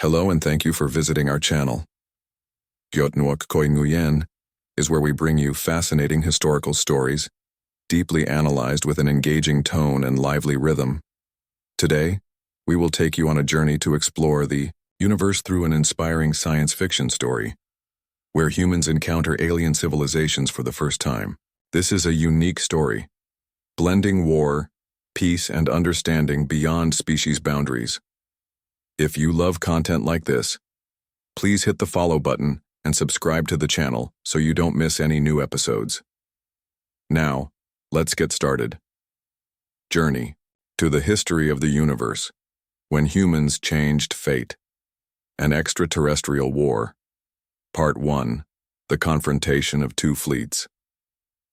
Hello and thank you for visiting our channel. Gyotnuok Koi Nguyen is where we bring you fascinating historical stories, deeply analyzed with an engaging tone and lively rhythm. Today, we will take you on a journey to explore the universe through an inspiring science fiction story, where humans encounter alien civilizations for the first time. This is a unique story, blending war, peace, and understanding beyond species boundaries. If you love content like this, please hit the follow button and subscribe to the channel so you don't miss any new episodes. Now, let's get started. Journey to the history of the universe, when humans changed fate. An extraterrestrial war. Part 1. The confrontation of two fleets.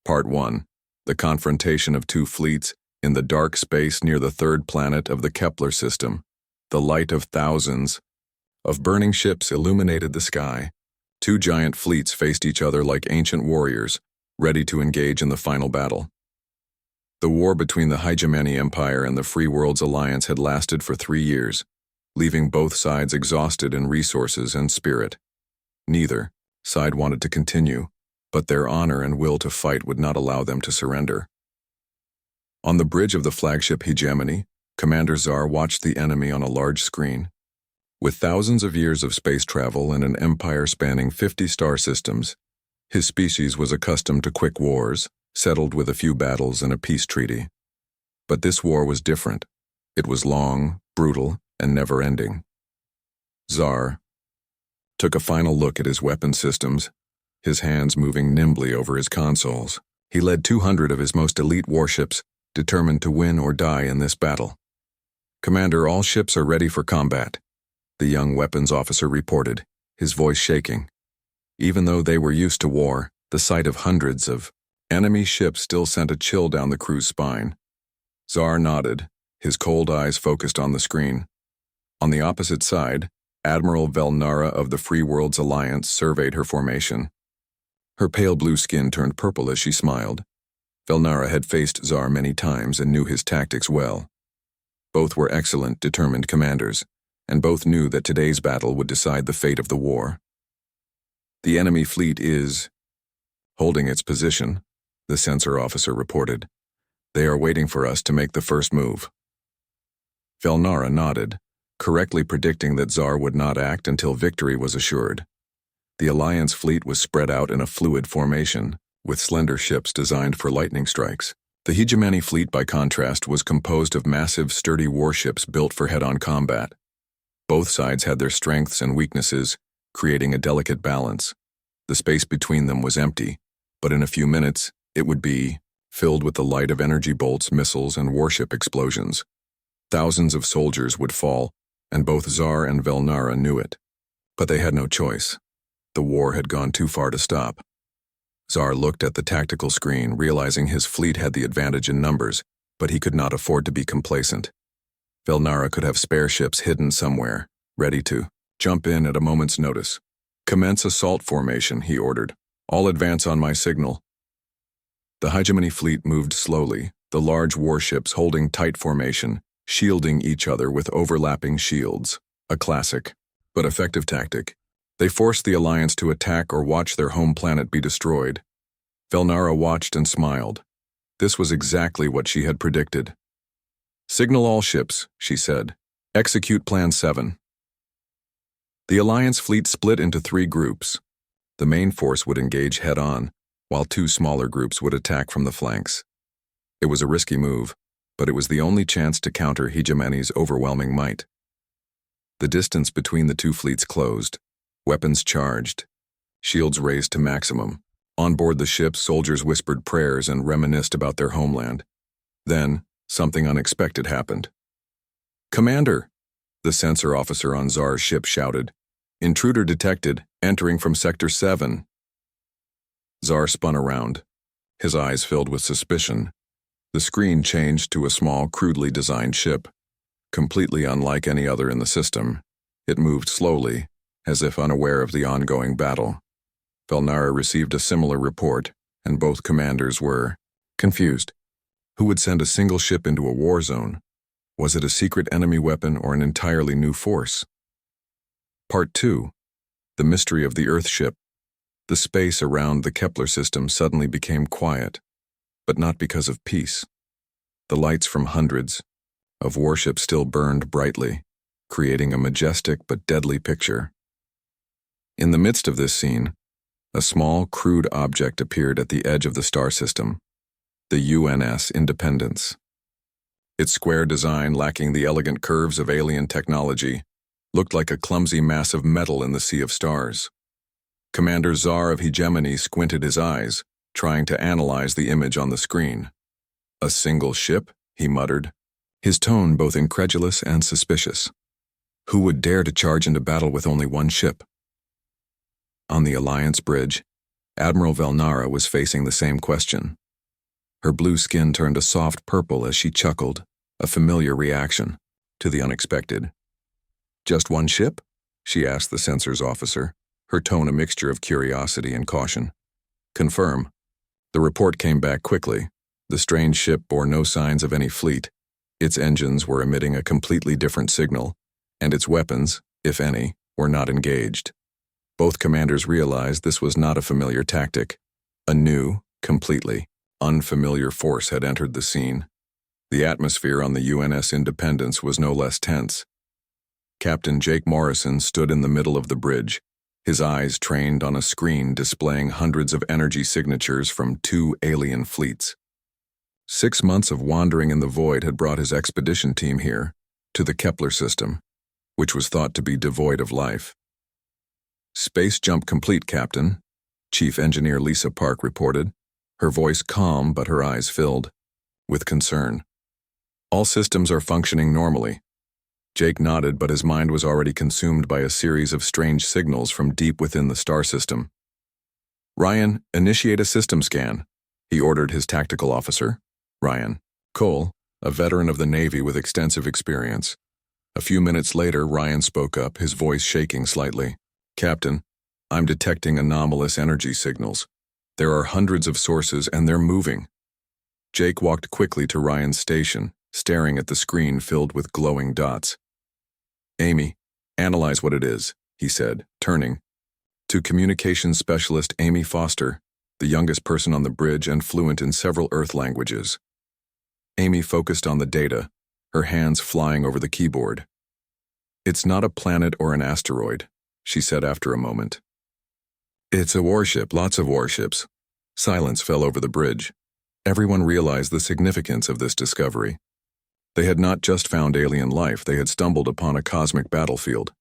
Part 1. The confrontation of two fleets in the dark space near the third planet of the Kepler system. The light of thousands of burning ships illuminated the sky. Two giant fleets faced each other like ancient warriors, ready to engage in the final battle. The war between the Hijemany Empire and the Free Worlds Alliance had lasted for 3 years, leaving both sides exhausted in resources and spirit. Neither side wanted to continue, but their honor and will to fight would not allow them to surrender. On the bridge of the flagship Hijemany, Commander Czar watched the enemy on a large screen. With thousands of years of space travel and an empire spanning 50 star systems, his species was accustomed to quick wars, settled with a few battles and a peace treaty. But this war was different. It was long, brutal, and never-ending. Czar took a final look at his weapon systems, his hands moving nimbly over his consoles. He led 200 of his most elite warships, determined to win or die in this battle. "Commander, all ships are ready for combat," the young weapons officer reported, his voice shaking. Even though they were used to war, the sight of hundreds of enemy ships still sent a chill down the crew's spine. Czar nodded, his cold eyes focused on the screen. On the opposite side, Admiral Velnara of the Free Worlds Alliance surveyed her formation. Her pale blue skin turned purple as she smiled. Velnara had faced Czar many times and knew his tactics well. Both were excellent, determined commanders, and both knew that today's battle would decide the fate of the war. "The enemy fleet is holding its position," the sensor officer reported. "They are waiting for us to make the first move." Velnara nodded, correctly predicting that Czar would not act until victory was assured. The Alliance fleet was spread out in a fluid formation, with slender ships designed for lightning strikes. The Hijemany fleet, by contrast, was composed of massive, sturdy warships built for head-on combat. Both sides had their strengths and weaknesses, creating a delicate balance. The space between them was empty, but in a few minutes, it would be filled with the light of energy bolts, missiles, and warship explosions. Thousands of soldiers would fall, and both Czar and Velnara knew it. But they had no choice. The war had gone too far to stop. Czar looked at the tactical screen, realizing his fleet had the advantage in numbers, but he could not afford to be complacent. Velnara could have spare ships hidden somewhere, ready to jump in at a moment's notice. "Commence assault formation," he ordered. "All advance on my signal." The Hijemany fleet moved slowly, the large warships holding tight formation, shielding each other with overlapping shields. A classic, but effective tactic. They forced the Alliance to attack or watch their home planet be destroyed. Velnara watched and smiled. This was exactly what she had predicted. "Signal all ships," she said. "Execute Plan 7. The Alliance fleet split into 3 groups. The main force would engage head-on, while 2 smaller groups would attack from the flanks. It was a risky move, but it was the only chance to counter Hijemany's overwhelming might. The distance between the 2 fleets closed. Weapons charged, shields raised to maximum. On board the ship, soldiers whispered prayers and reminisced about their homeland. Then, something unexpected happened. "Commander!" the sensor officer on Czar's ship shouted. "Intruder detected, entering from Sector 7. Czar spun around, his eyes filled with suspicion. The screen changed to a small, crudely designed ship. Completely unlike any other in the system, it moved slowly, as if unaware of the ongoing battle. Velnara received a similar report, and both commanders were confused. Who would send a single ship into a war zone? Was it a secret enemy weapon or an entirely new force? Part 2. The Mystery of the Earthship. The space around the Kepler system suddenly became quiet, but not because of peace. The lights from hundreds of warships still burned brightly, creating a majestic but deadly picture. In the midst of this scene, a small, crude object appeared at the edge of the star system, the UNS Independence. Its square design, lacking the elegant curves of alien technology, looked like a clumsy mass of metal in the sea of stars. Commander Czar of Hijemany squinted his eyes, trying to analyze the image on the screen. "A single ship?" he muttered, his tone both incredulous and suspicious. Who would dare to charge into battle with only one ship? On the Alliance bridge, Admiral Velnara was facing the same question. Her blue skin turned a soft purple as she chuckled, a familiar reaction to the unexpected. "Just one ship?" she asked the sensors officer, her tone a mixture of curiosity and caution. "Confirm." The report came back quickly. The strange ship bore no signs of any fleet. Its engines were emitting a completely different signal, and its weapons, if any, were not engaged. Both commanders realized this was not a familiar tactic. A new, completely unfamiliar force had entered the scene. The atmosphere on the UNS Independence was no less tense. Captain Jake Morrison stood in the middle of the bridge, his eyes trained on a screen displaying hundreds of energy signatures from 2 alien fleets. 6 months of wandering in the void had brought his expedition team here, to the Kepler system, which was thought to be devoid of life. "Space jump complete, Captain," Chief Engineer Lisa Park reported, her voice calm but her eyes filled with concern. "All systems are functioning normally." Jake nodded, but his mind was already consumed by a series of strange signals from deep within the star system. "Ryan, initiate a system scan," he ordered his tactical officer, Ryan Cole, a veteran of the Navy with extensive experience. A few minutes later, Ryan spoke up, his voice shaking slightly. "Captain, I'm detecting anomalous energy signals. There are hundreds of sources and they're moving." Jake walked quickly to Ryan's station, staring at the screen filled with glowing dots. "Amy, analyze what it is," he said, turning to communications specialist Amy Foster, the youngest person on the bridge and fluent in several Earth languages. Amy focused on the data, her hands flying over the keyboard. "It's not a planet or an asteroid," she said after a moment. "It's a warship, lots of warships." Silence fell over the bridge. Everyone realized the significance of this discovery. They had not just found alien life, they had stumbled upon a cosmic battlefield.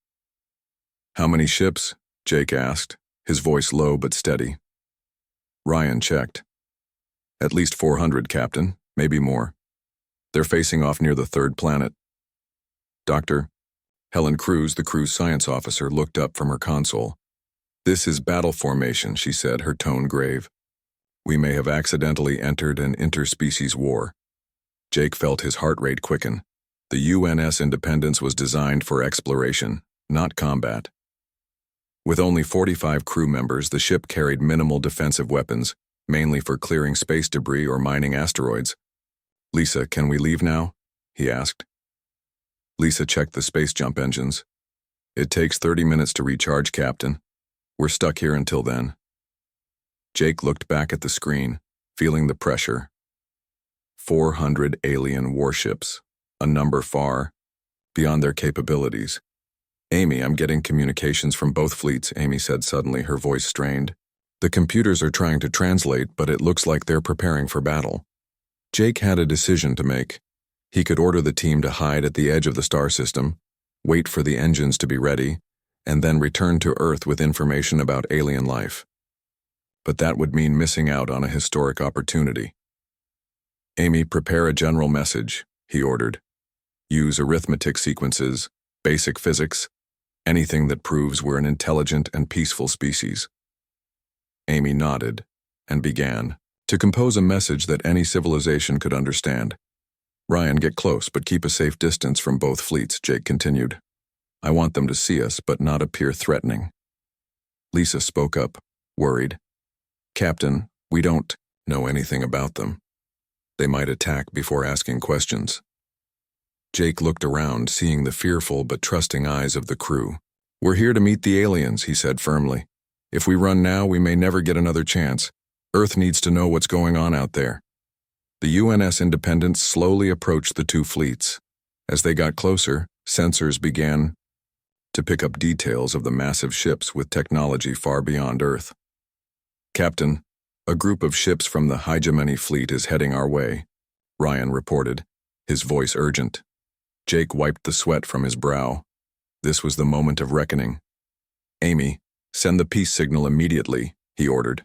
"How many ships?" Jake asked, his voice low but steady. Ryan checked. "At least 400, Captain, maybe more. They're facing off near the 3rd planet." "Doctor?" Helen Cruz, the crew's science officer, looked up from her console. "This is battle formation," she said, her tone grave. "We may have accidentally entered an interspecies war." Jake felt his heart rate quicken. The UNS Independence was designed for exploration, not combat. With only 45 crew members, the ship carried minimal defensive weapons, mainly for clearing space debris or mining asteroids. "Lisa, can we leave now?" he asked. Lisa checked the space jump engines. "It takes 30 minutes to recharge, Captain. We're stuck here until then." Jake looked back at the screen, feeling the pressure. 400 alien warships, a number far beyond their capabilities. "Amy, I'm getting communications from both fleets," Amy said suddenly, her voice strained. "The computers are trying to translate, but it looks like they're preparing for battle." Jake had a decision to make. He could order the team to hide at the edge of the star system, wait for the engines to be ready, and then return to Earth with information about alien life. But that would mean missing out on a historic opportunity. "Amy, prepare a general message," he ordered. "Use arithmetic sequences, basic physics, anything that proves we're an intelligent and peaceful species." Amy nodded and began to compose a message that any civilization could understand. "Ryan, get close, but keep a safe distance from both fleets," Jake continued. "I want them to see us, but not appear threatening." Lisa spoke up, worried. "Captain, we don't know anything about them. They might attack before asking questions." Jake looked around, seeing the fearful but trusting eyes of the crew. "We're here to meet the aliens," he said firmly. "If we run now, we may never get another chance. Earth needs to know what's going on out there." The UNS Independence slowly approached the two fleets. As they got closer, sensors began to pick up details of the massive ships with technology far beyond Earth. "Captain, a group of ships from the Hijemany fleet is heading our way," Ryan reported, his voice urgent. Jake wiped the sweat from his brow. This was the moment of reckoning. "Amy, send the peace signal immediately," he ordered.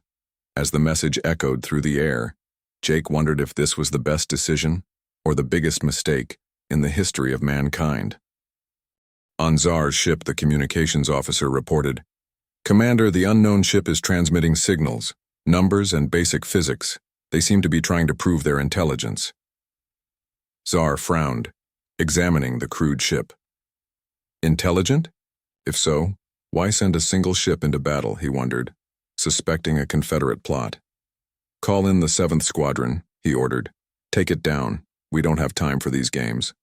As the message echoed through the air, Jake wondered if this was the best decision or the biggest mistake in the history of mankind. On Zar's ship, the communications officer reported, "Commander, the unknown ship is transmitting signals, numbers, and basic physics. They seem to be trying to prove their intelligence." Zar frowned, examining the crude ship. Intelligent? If so, why send a single ship into battle, he wondered, suspecting a Confederate plot. "Call in the 7th Squadron," he ordered. "Take it down. We don't have time for these games."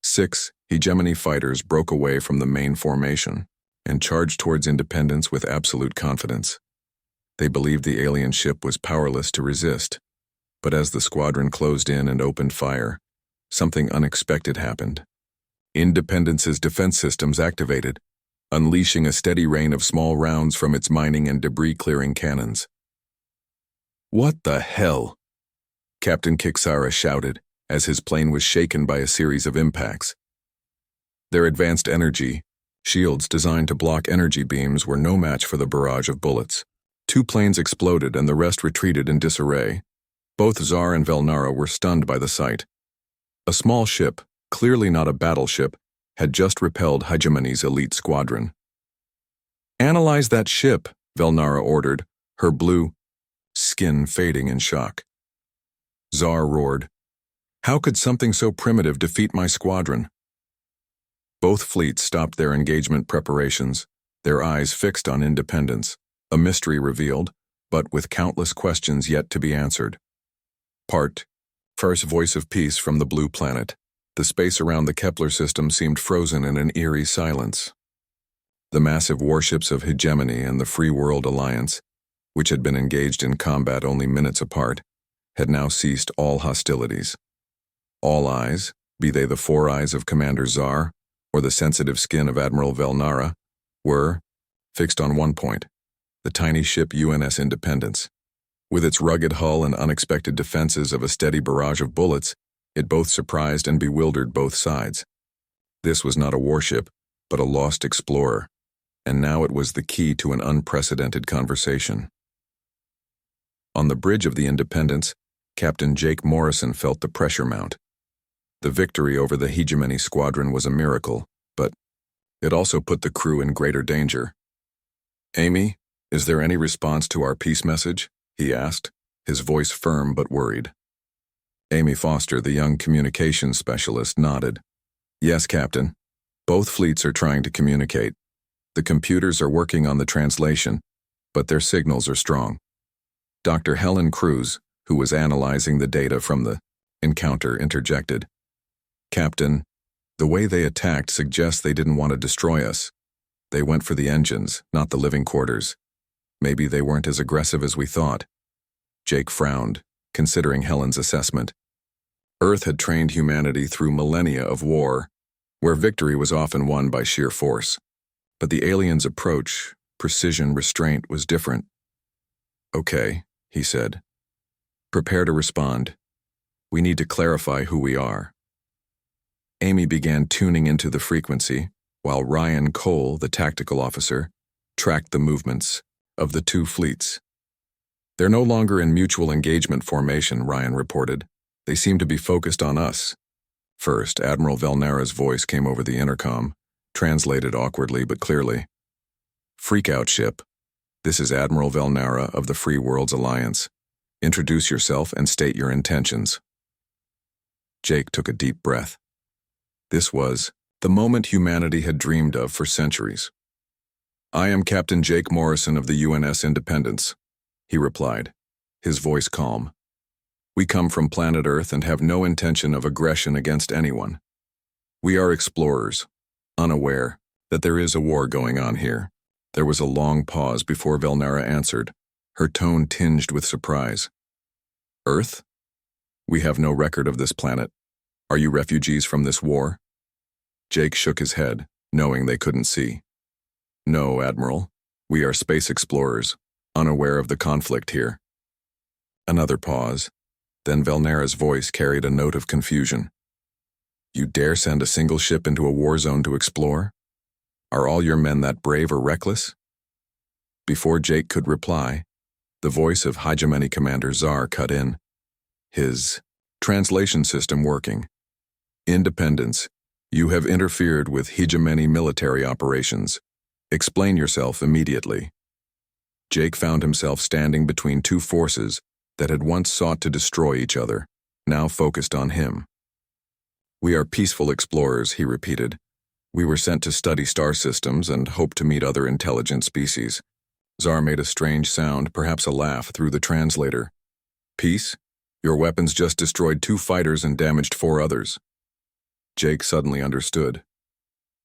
6 Hijemany fighters broke away from the main formation and charged towards Independence with absolute confidence. They believed the alien ship was powerless to resist, but as the squadron closed in and opened fire, something unexpected happened. Independence's defense systems activated, unleashing a steady rain of small rounds from its mining and debris-clearing cannons. "What the hell?" Captain Kixara shouted as his plane was shaken by a series of impacts. Their advanced energy shields designed to block energy beams were no match for the barrage of bullets. 2 planes exploded and the rest retreated in disarray. Both Zar and Velnara were stunned by the sight. A small ship, clearly not a battleship, had just repelled Hijemany's elite squadron. "Analyze that ship," Velnara ordered, her blue skin fading in shock. Zar roared, "How could something so primitive defeat my squadron?" Both fleets stopped their engagement preparations, their eyes fixed on Independence, a mystery revealed, but with countless questions yet to be answered. First voice of peace from the blue planet. The space around the Kepler system seemed frozen in an eerie silence. The massive warships of Hijemany and the Free World Alliance, which had been engaged in combat only minutes apart, had now ceased all hostilities. All eyes, be they the 4 eyes of Commander Zar or the sensitive skin of Admiral Velnara, were fixed on one point, the tiny ship UNS Independence. With its rugged hull and unexpected defenses of a steady barrage of bullets, it both surprised and bewildered both sides. This was not a warship, but a lost explorer, and now it was the key to an unprecedented conversation. On the bridge of the Independence, Captain Jake Morrison felt the pressure mount. The victory over the Hijemany squadron was a miracle, but it also put the crew in greater danger. "Amy, is there any response to our peace message?" he asked, his voice firm but worried. Amy Foster, the young communications specialist, nodded. "Yes, Captain. Both fleets are trying to communicate. The computers are working on the translation, but their signals are strong." Dr. Helen Cruz, who was analyzing the data from the encounter, interjected. "Captain, the way they attacked suggests they didn't want to destroy us. They went for the engines, not the living quarters. Maybe they weren't as aggressive as we thought." Jake frowned, considering Helen's assessment. Earth had trained humanity through millennia of war, where victory was often won by sheer force. But the aliens' approach, precision, restraint, was different. "Okay," he said. "Prepare to respond. We need to clarify who we are." Amy began tuning into the frequency, while Ryan Cole, the tactical officer, tracked the movements of the two fleets. "They're no longer in mutual engagement formation," Ryan reported. "They seem to be focused on us." First, Admiral Velnara's voice came over the intercom, translated awkwardly but clearly. "Freakout ship. This is Admiral Velnara of the Free Worlds Alliance. Introduce yourself and state your intentions." Jake took a deep breath. This was the moment humanity had dreamed of for centuries. "I am Captain Jake Morrison of the UNS Independence," he replied, his voice calm. "We come from planet Earth and have no intention of aggression against anyone. We are explorers, unaware, That there is a war going on here. There was a long pause before Velnara answered, her tone tinged with surprise. Earth? We have no record of this planet. Are you refugees from this war? Jake shook his head, knowing they couldn't see. No, Admiral. We are space explorers, unaware of the conflict here. Another pause. Then Velnara's voice carried a note of confusion. You dare send a single ship into a war zone to explore? Are all your men that brave or reckless? Before Jake could reply, the voice of Hijemany Commander Zar cut in. His translation system working. Independence, you have interfered with Hijemany military operations. Explain yourself immediately. Jake found himself standing between two forces that had once sought to destroy each other, now focused on him. We are peaceful explorers, he repeated. We were sent to study star systems and hope to meet other intelligent species. Zar made a strange sound, perhaps a laugh, through the translator. Peace? Your weapons just destroyed 2 fighters and damaged 4 others. Jake suddenly understood.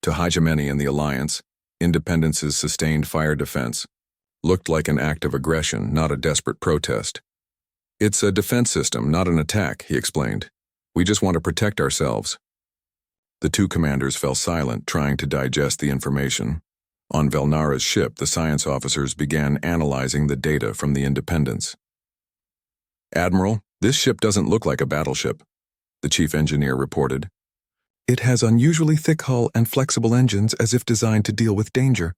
To Hijemany and the Alliance, Independence's sustained fire defense looked like an act of aggression, not a desperate protest. It's a defense system, not an attack, he explained. We just want to protect ourselves. The 2 commanders fell silent, trying to digest the information. On Velnara's ship, the science officers began analyzing the data from the Independence. Admiral, this ship doesn't look like a battleship, the chief engineer reported. It has unusually thick hull and flexible engines as if designed to deal with danger,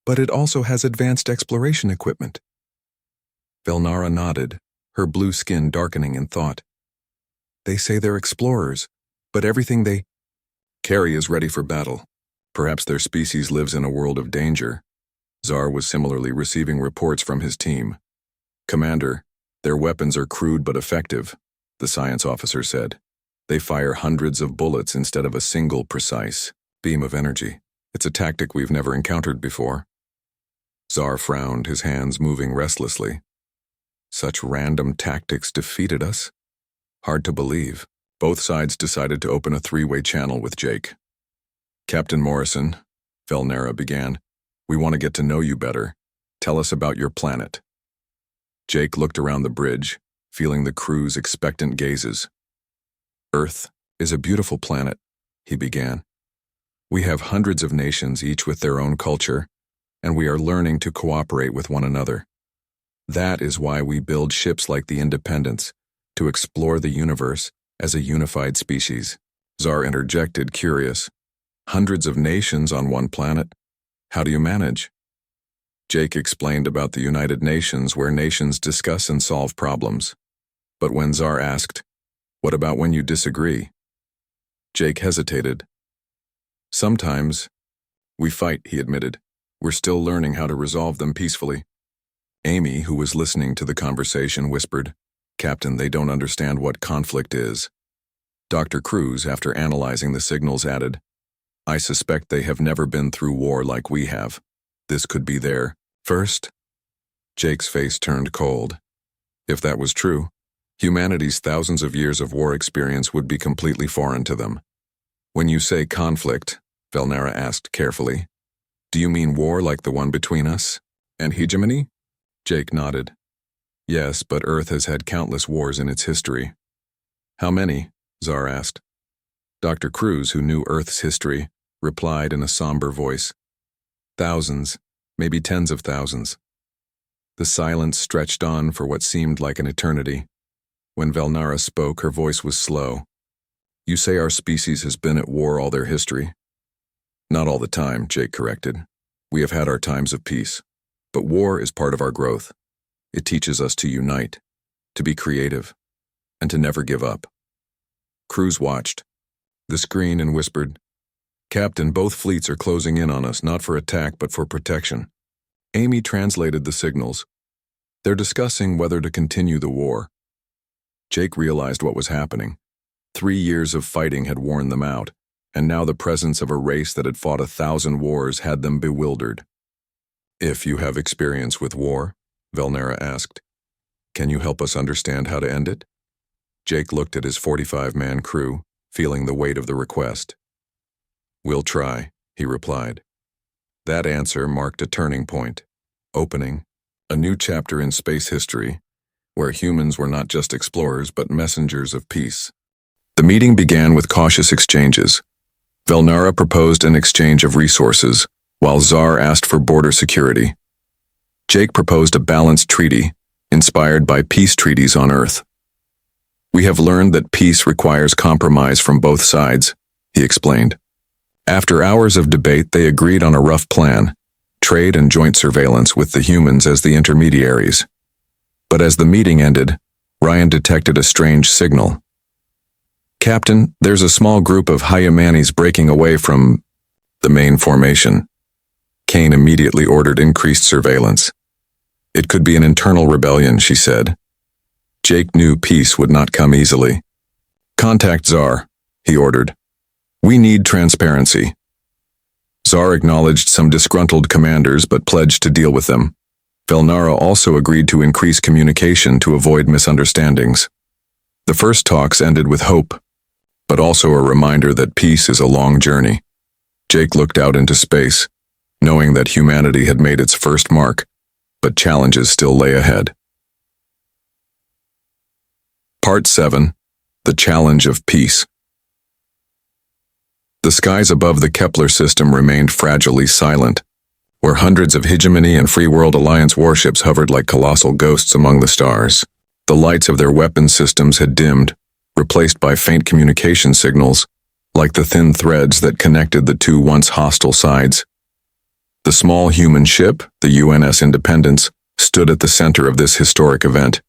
but it also has advanced exploration equipment. Velnara nodded, her blue skin darkening in thought. They say they're explorers, but everything they carry is ready for battle. Perhaps their species lives in a world of danger. Zar was similarly receiving reports from his team. Commander, their weapons are crude but effective, the science officer said. They fire hundreds of bullets instead of a single precise beam of energy. It's a tactic we've never encountered before. Zar frowned, his hands moving restlessly. Such random tactics defeated us? Hard to believe. Both sides decided to open a 3-way channel with Jake. Captain Morrison, Velnara began, we want to get to know you better. Tell us about your planet. Jake looked around the bridge, feeling the crew's expectant gazes. Earth is a beautiful planet, he began. We have hundreds of nations, each with their own culture, and we are learning to cooperate with one another. That is why we build ships like the Independence, to explore the universe as a unified species. Zar interjected, curious. Hundreds of nations on one planet? How do you manage? Jake explained about the United Nations, where nations discuss and solve problems. But when Zar asked, what about when you disagree? Jake hesitated. Sometimes we fight, he admitted. We're still learning how to resolve them peacefully. Amy, who was listening to the conversation, whispered, Captain, they don't understand what conflict is. Dr. Cruz, after analyzing the signals, added, I suspect they have never been through war like we have. This could be their first. Jake's face turned cold. If that was true, humanity's thousands of years of war experience would be completely foreign to them. When you say conflict, Velnara asked carefully, do you mean war like the one between us and Hijemany? Jake nodded. Yes, but Earth has had countless wars in its history. How many? Zar asked. Dr. Cruz, who knew Earth's history, replied in a somber voice. Thousands, maybe tens of thousands. The silence stretched on for what seemed like an eternity. When Velnara spoke, her voice was slow. You say our species has been at war all their history? Not all the time, Jake corrected. We have had our times of peace. But war is part of our growth. It teaches us to unite, to be creative, and to never give up. Cruz watched the screen and whispered, Captain, both fleets are closing in on us, not for attack but for protection. Amy translated the signals. They're discussing whether to continue the war. Jake realized what was happening. 3 years of fighting had worn them out, and now the presence of a race that had fought 1,000 wars had them bewildered. If you have experience with war, Velnara asked, can you help us understand how to end it? Jake looked at his 45-man crew, feeling the weight of the request. We'll try, he replied. That answer marked a turning point, opening a new chapter in space history, where humans were not just explorers but messengers of peace. The meeting began with cautious exchanges. Velnara proposed an exchange of resources, while Tsar asked for border security. Jake proposed a balanced treaty, inspired by peace treaties on Earth. "We have learned that peace requires compromise from both sides," he explained. After hours of debate, they agreed on a rough plan: trade and joint surveillance with the humans as the intermediaries. But as the meeting ended, Ryan detected a strange signal. "Captain, there's a small group of Hijemany's breaking away from the main formation." Kane immediately ordered increased surveillance. "It could be an internal rebellion," she said. Jake knew peace would not come easily. "Contact Tsar," he ordered. "We need transparency." Tsar acknowledged some disgruntled commanders but pledged to deal with them. Velnara also agreed to increase communication to avoid misunderstandings. The first talks ended with hope, but also a reminder that peace is a long journey. Jake looked out into space, knowing that humanity had made its first mark, but challenges still lay ahead. Part 7. The Challenge of Peace. The skies above the Kepler system remained fragilely silent, where hundreds of Hijemany and Free World Alliance warships hovered like colossal ghosts among the stars. The lights of their weapon systems had dimmed, replaced by faint communication signals, like the thin threads that connected the two once hostile sides. The small human ship, the UNS Independence, stood at the center of this historic event,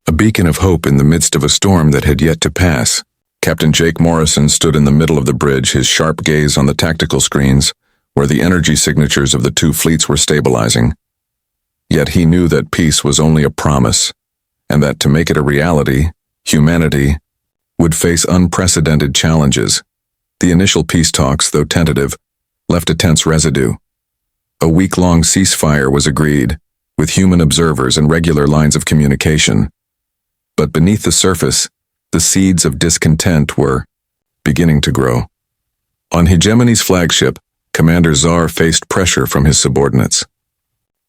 a beacon of hope in the midst of a storm that had yet to pass. Captain Jake Morrison stood in the middle of the bridge, his sharp gaze on the tactical screens, where the energy signatures of the two fleets were stabilizing. Yet he knew that peace was only a promise, and that to make it a reality, humanity would face unprecedented challenges. The initial peace talks, though tentative, left a tense residue. A week-long ceasefire was agreed, with human observers and regular lines of communication. But beneath the surface, the seeds of discontent were beginning to grow. On Hijemany's flagship, Commander Tsar faced pressure from his subordinates.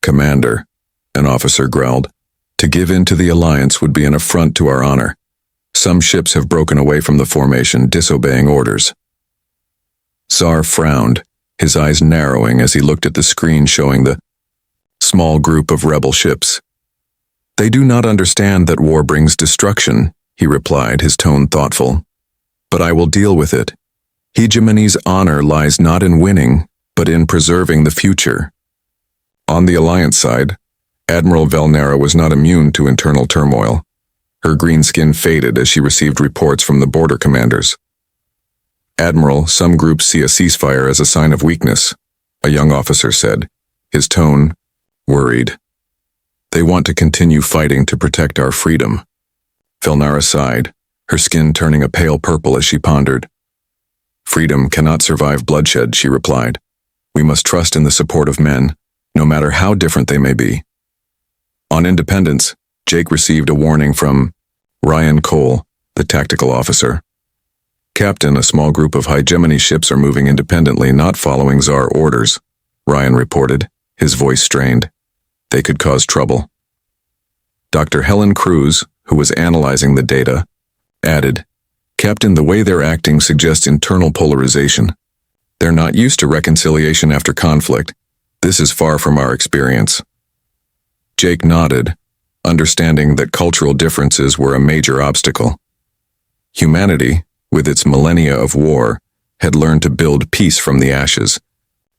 "Commander," an officer growled, "to give in to the alliance would be an affront to our honor. Some ships have broken away from the formation, disobeying orders." Tsar frowned, his eyes narrowing as he looked at the screen showing the small group of rebel ships. "They do not understand that war brings destruction," he replied, his tone thoughtful. "But I will deal with it. Hijemany's honor lies not in winning, but in preserving the future." On the alliance side, Admiral Velnara was not immune to internal turmoil. Her green skin faded as she received reports from the border commanders. "Admiral, some groups see a ceasefire as a sign of weakness," a young officer said, his tone worried. "They want to continue fighting to protect our freedom." Velnara sighed, her skin turning a pale purple as she pondered. "Freedom cannot survive bloodshed," she replied. "We must trust in the support of men, no matter how different they may be." On Independence, Jake received a warning from Ryan Cole, the tactical officer. "Captain, a small group of Hijemany ships are moving independently, not following Tsar orders," Ryan reported, his voice strained. "They could cause trouble." Dr. Helen Cruz, who was analyzing the data, added, "Captain, the way they're acting suggests internal polarization. They're not used to reconciliation after conflict. This is far from our experience." Jake nodded, understanding that cultural differences were a major obstacle. Humanity, with its millennia of war, had learned to build peace from the ashes.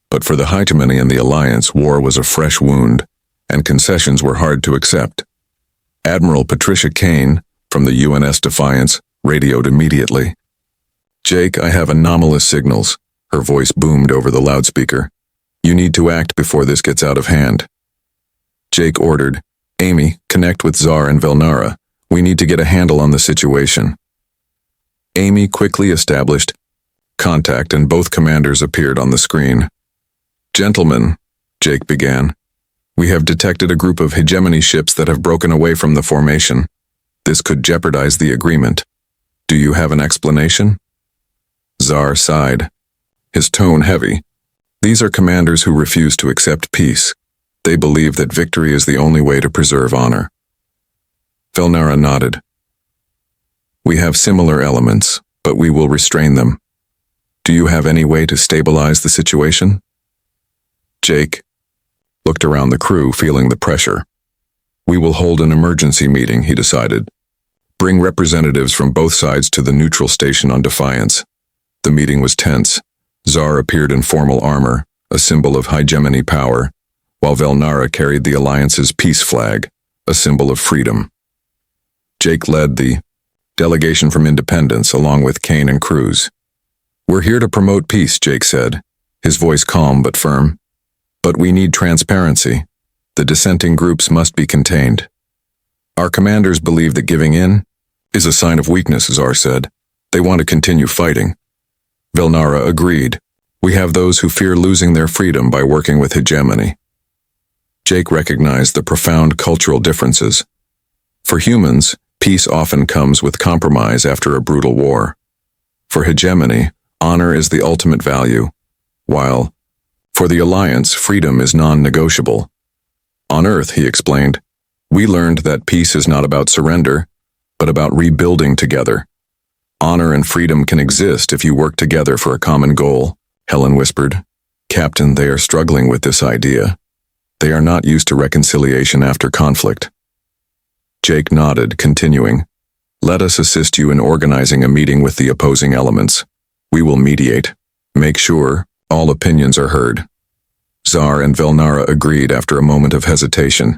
But for the Hijemany and the Alliance, war was a fresh wound, and concessions were hard to accept. Admiral Patricia Kane, from the UNS Defiance, radioed immediately. "Jake, I have anomalous signals." Her voice boomed over the loudspeaker. "You need to act before this gets out of hand." Jake ordered, "Amy, connect with Tsar and Velnara. We need to get a handle on the situation." Amy quickly established contact and both commanders appeared on the screen. "Gentlemen," Jake began, "we have detected a group of Hijemany ships that have broken away from the formation. This could jeopardize the agreement. Do you have an explanation?" Tsar sighed, his tone heavy. These are commanders who refuse to accept peace. They believe that victory is the only way to preserve honor. Velnara nodded. We have similar elements, but we will restrain them. Do you have any way to stabilize the situation? Jake looked around the crew, feeling the pressure. We will hold an emergency meeting, he decided. Bring representatives from both sides to the neutral station on Defiance. The meeting was tense. Zar appeared in formal armor, a symbol of Hijemany power, while Velnara carried the Alliance's peace flag, a symbol of freedom. Jake led the delegation from Independence along with Kane and Cruz. We're here to promote peace, Jake said, his voice calm but firm. But we need transparency. The dissenting groups must be contained. Our commanders believe that giving in is a sign of weakness, Zar said. They want to continue fighting. Velnara agreed. We have those who fear losing their freedom by working with Hijemany. Jake recognized the profound cultural differences. For humans, peace often comes with compromise after a brutal war. For Hijemany, honor is the ultimate value, while, for the Alliance, freedom is non-negotiable. On Earth, he explained, we learned that peace is not about surrender, but about rebuilding together. Honor and freedom can exist if you work together for a common goal, Helen whispered. Captain, they are struggling with this idea. They are not used to reconciliation after conflict. Jake nodded, continuing, let us assist you in organizing a meeting with the opposing elements. We will mediate. Make sure all opinions are heard. Zar and Velnara agreed after a moment of hesitation.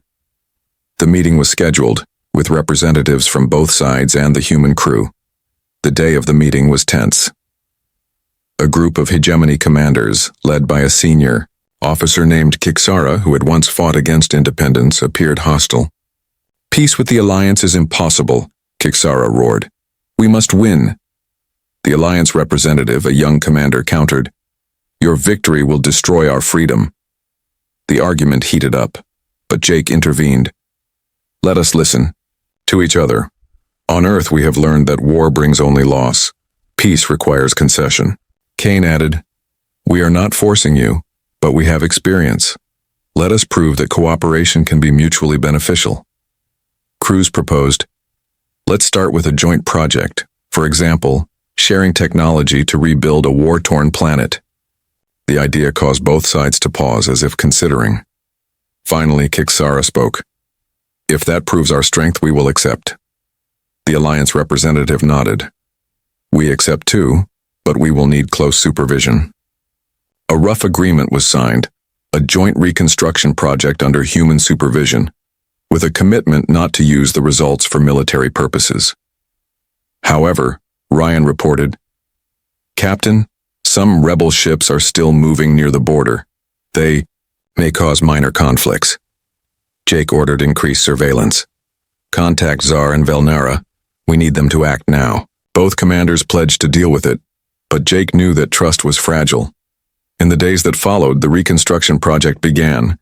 The meeting was scheduled, with representatives from both sides and the human crew. The day of the meeting was tense. A group of Hijemany commanders, led by a senior officer named Kixara, who had once fought against independence, appeared hostile. Peace with the Alliance is impossible, Kixara roared. We must win. The Alliance representative, a young commander, countered. Your victory will destroy our freedom. The argument heated up, but Jake intervened. Let us listen to each other. On Earth, we have learned that war brings only loss. Peace requires concession. Kane added, we are not forcing you, but we have experience. Let us prove that cooperation can be mutually beneficial. Cruz proposed, let's start with a joint project. For example, sharing technology to rebuild a war-torn planet. The idea caused both sides to pause as if considering. Finally, Kixara spoke. If that proves our strength, we will accept. The Alliance representative nodded. We accept too, but we will need close supervision. A rough agreement was signed, a joint reconstruction project under human supervision, with a commitment not to use the results for military purposes. However, Ryan reported, Captain, some rebel ships are still moving near the border. They may cause minor conflicts. Jake ordered increased surveillance. Contact Zar and Velnara. We need them to act now. Both commanders pledged to deal with it, but Jake knew that trust was fragile. In the days that followed, the reconstruction project began,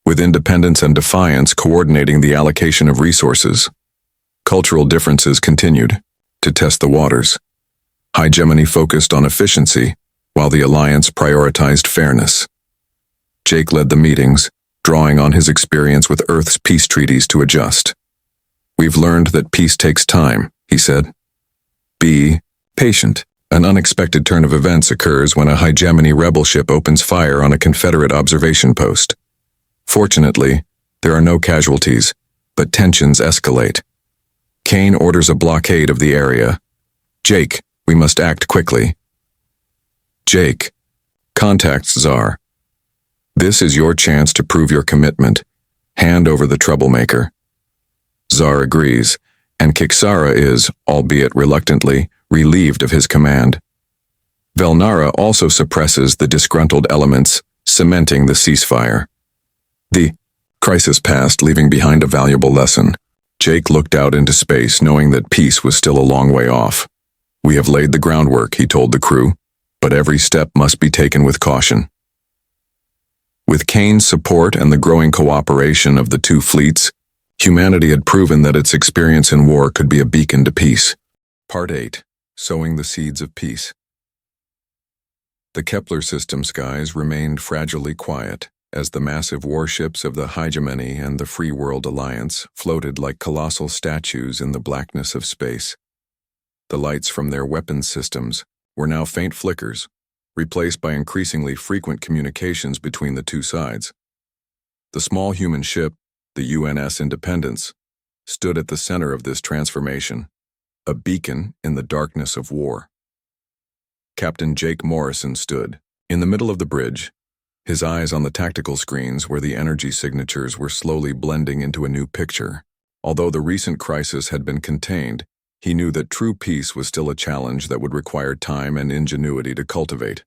with Independence and Defiance coordinating the allocation of resources. Cultural differences continued to test the waters. Hijemany focused on efficiency, while the Alliance prioritized fairness. Jake led the meetings, drawing on his experience with Earth's peace treaties to adjust. We've learned that peace takes time, he said. Be patient. An unexpected turn of events occurs when a Hijemany rebel ship opens fire on a Confederate observation post. Fortunately, there are no casualties, but tensions escalate. Kane orders a blockade of the area. Jake, we must act quickly. Jake contacts Zar. This is your chance to prove your commitment. Hand over the troublemaker. Zar agrees, and Kixara is, albeit reluctantly, relieved of his command. Velnara also suppresses the disgruntled elements, cementing the ceasefire. The crisis passed, leaving behind a valuable lesson. Jake looked out into space, knowing that peace was still a long way off. We have laid the groundwork, he told the crew, but every step must be taken with caution. With Kane's support and the growing cooperation of the two fleets, humanity had proven that its experience in war could be a beacon to peace. Part 8. Sowing the Seeds of Peace. The Kepler system skies remained fragilely quiet as the massive warships of the Hijemany and the Free World Alliance floated like colossal statues in the blackness of space. The lights from their weapons systems were now faint flickers, replaced by increasingly frequent communications between the two sides. The small human ship, the UNS Independence, stood at the center of this transformation, a beacon in the darkness of war. Captain Jake Morrison stood in the middle of the bridge, his eyes on the tactical screens where the energy signatures were slowly blending into a new picture. Although the recent crisis had been contained, he knew that true peace was still a challenge that would require time and ingenuity to cultivate.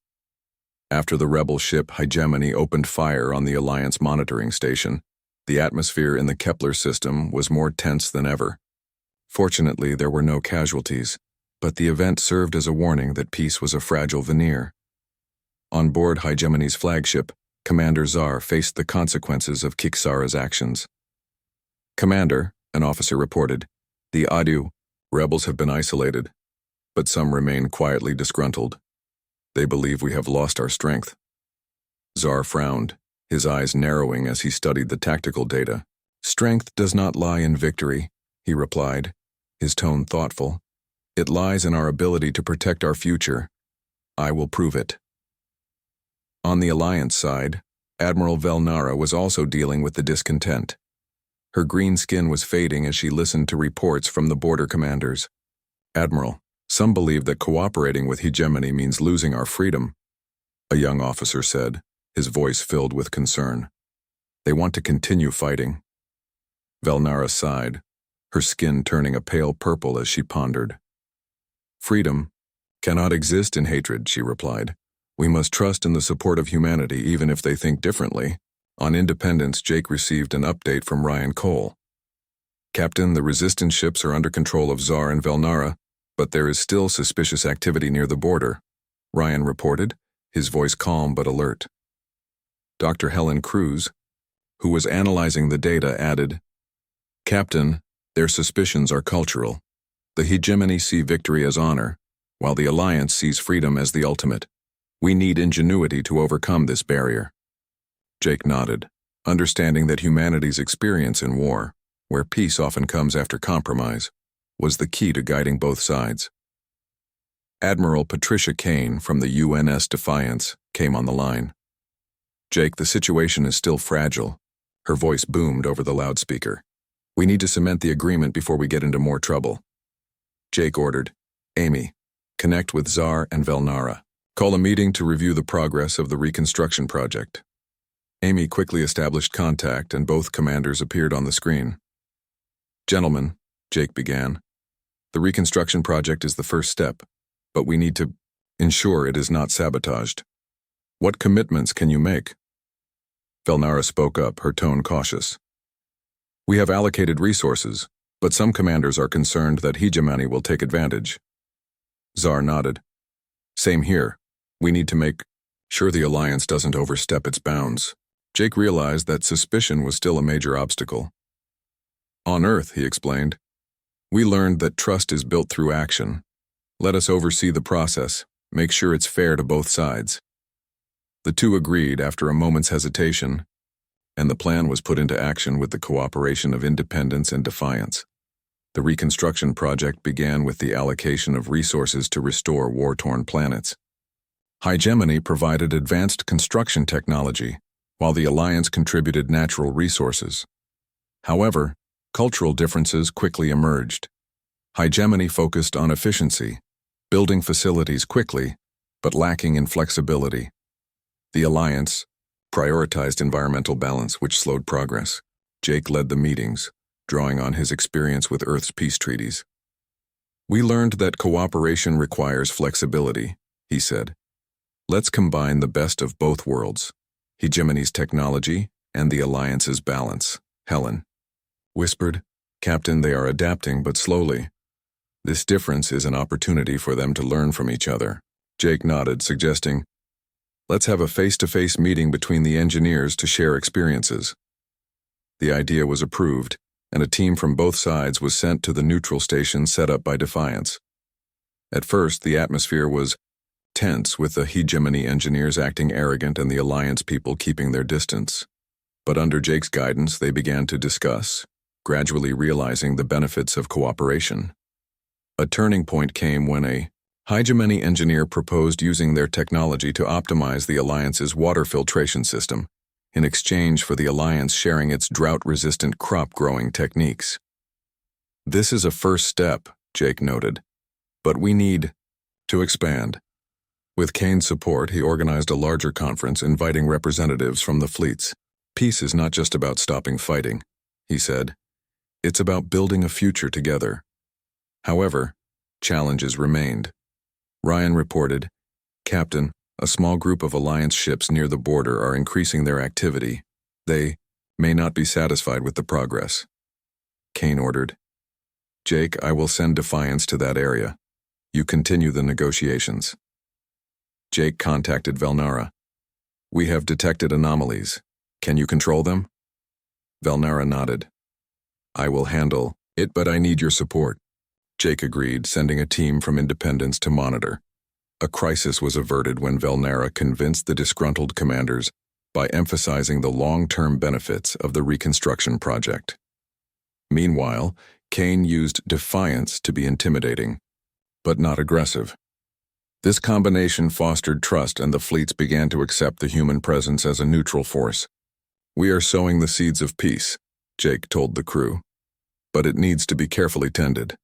After the rebel ship Hijemany opened fire on the Alliance monitoring station, the atmosphere in the Kepler system was more tense than ever. Fortunately, there were no casualties, but the event served as a warning that peace was a fragile veneer. On board Hijemany's flagship, Commander Czar faced the consequences of Kiksara's actions. "Commander," an officer reported, "the Adu rebels have been isolated, but some remain quietly disgruntled. They believe we have lost our strength." Czar frowned, his eyes narrowing as he studied the tactical data. "Strength does not lie in victory," he replied, his tone thoughtful. "It lies in our ability to protect our future. I will prove it." On the Alliance side, Admiral Velnara was also dealing with the discontent. Her green skin was fading as she listened to reports from the border commanders. "Admiral, some believe that cooperating with Hijemany means losing our freedom," a young officer said, his voice filled with concern. "They want to continue fighting." Velnara sighed, her skin turning a pale purple as she pondered. "Freedom cannot exist in hatred," she replied. "We must trust in the support of humanity even if they think differently." On Independence, Jake received an update from Ryan Cole. "Captain, the resistance ships are under control of Czar and Velnara, but there is still suspicious activity near the border," Ryan reported, his voice calm but alert. Dr. Helen Cruz, who was analyzing the data, added, "Captain, their suspicions are cultural. The Hijemany see victory as honor, while the Alliance sees freedom as the ultimate. We need ingenuity to overcome this barrier." Jake nodded, understanding that humanity's experience in war, where peace often comes after compromise, was the key to guiding both sides. Admiral Patricia Kane from the UNS Defiance came on the line. "Jake, the situation is still fragile." Her voice boomed over the loudspeaker. "We need to cement the agreement before we get into more trouble." Jake ordered, "Amy, connect with Czar and Velnara. Call a meeting to review the progress of the reconstruction project." Amy quickly established contact and both commanders appeared on the screen. "Gentlemen," Jake began, "the reconstruction project is the first step, but we need to ensure it is not sabotaged. What commitments can you make?" Velnara spoke up, her tone cautious. "We have allocated resources, but some commanders are concerned that Hijemany will take advantage." Czar nodded. "Same here. We need to make sure the Alliance doesn't overstep its bounds." Jake realized that suspicion was still a major obstacle. "On Earth," he explained, "we learned that trust is built through action. Let us oversee the process, make sure it's fair to both sides." The two agreed after a moment's hesitation, and the plan was put into action with the cooperation of Independence and Defiance. The reconstruction project began with the allocation of resources to restore war-torn planets. Hijemany provided advanced construction technology, while the Alliance contributed natural resources. However, cultural differences quickly emerged. Hijemany focused on efficiency, building facilities quickly, but lacking in flexibility. The Alliance prioritized environmental balance, which slowed progress. Jake led the meetings, drawing on his experience with Earth's peace treaties. "We learned that cooperation requires flexibility," he said. "Let's combine the best of both worlds, Hijemany's technology and the Alliance's balance." Helen whispered, "Captain, they are adapting, but slowly. This difference is an opportunity for them to learn from each other." Jake nodded, suggesting, "Let's have a face-to-face meeting between the engineers to share experiences." The idea was approved, and a team from both sides was sent to the neutral station set up by Defiance. At first, the atmosphere was tense with the Hijemany engineers acting arrogant and the Alliance people keeping their distance. But under Jake's guidance, they began to discuss, gradually realizing the benefits of cooperation. A turning point came when a Hijemany engineer proposed using their technology to optimize the Alliance's water filtration system, in exchange for the Alliance sharing its drought-resistant crop-growing techniques. "This is a first step," Jake noted, "but we need to expand." With Kane's support, he organized a larger conference inviting representatives from the fleets. "Peace is not just about stopping fighting," he said. "It's about building a future together." However, challenges remained. Ryan reported, "Captain, a small group of Alliance ships near the border are increasing their activity. They may not be satisfied with the progress." Kane ordered, "Jake, I will send Defiance to that area. You continue the negotiations." Jake contacted Velnara. "We have detected anomalies. Can you control them?" Velnara nodded. "I will handle it, but I need your support." Jake agreed, sending a team from Independence to monitor. A crisis was averted when Velnara convinced the disgruntled commanders by emphasizing the long-term benefits of the reconstruction project. Meanwhile, Kane used Defiance to be intimidating, but not aggressive. This combination fostered trust, and the fleets began to accept the human presence as a neutral force. "We are sowing the seeds of peace," Jake told the crew, "but it needs to be carefully tended."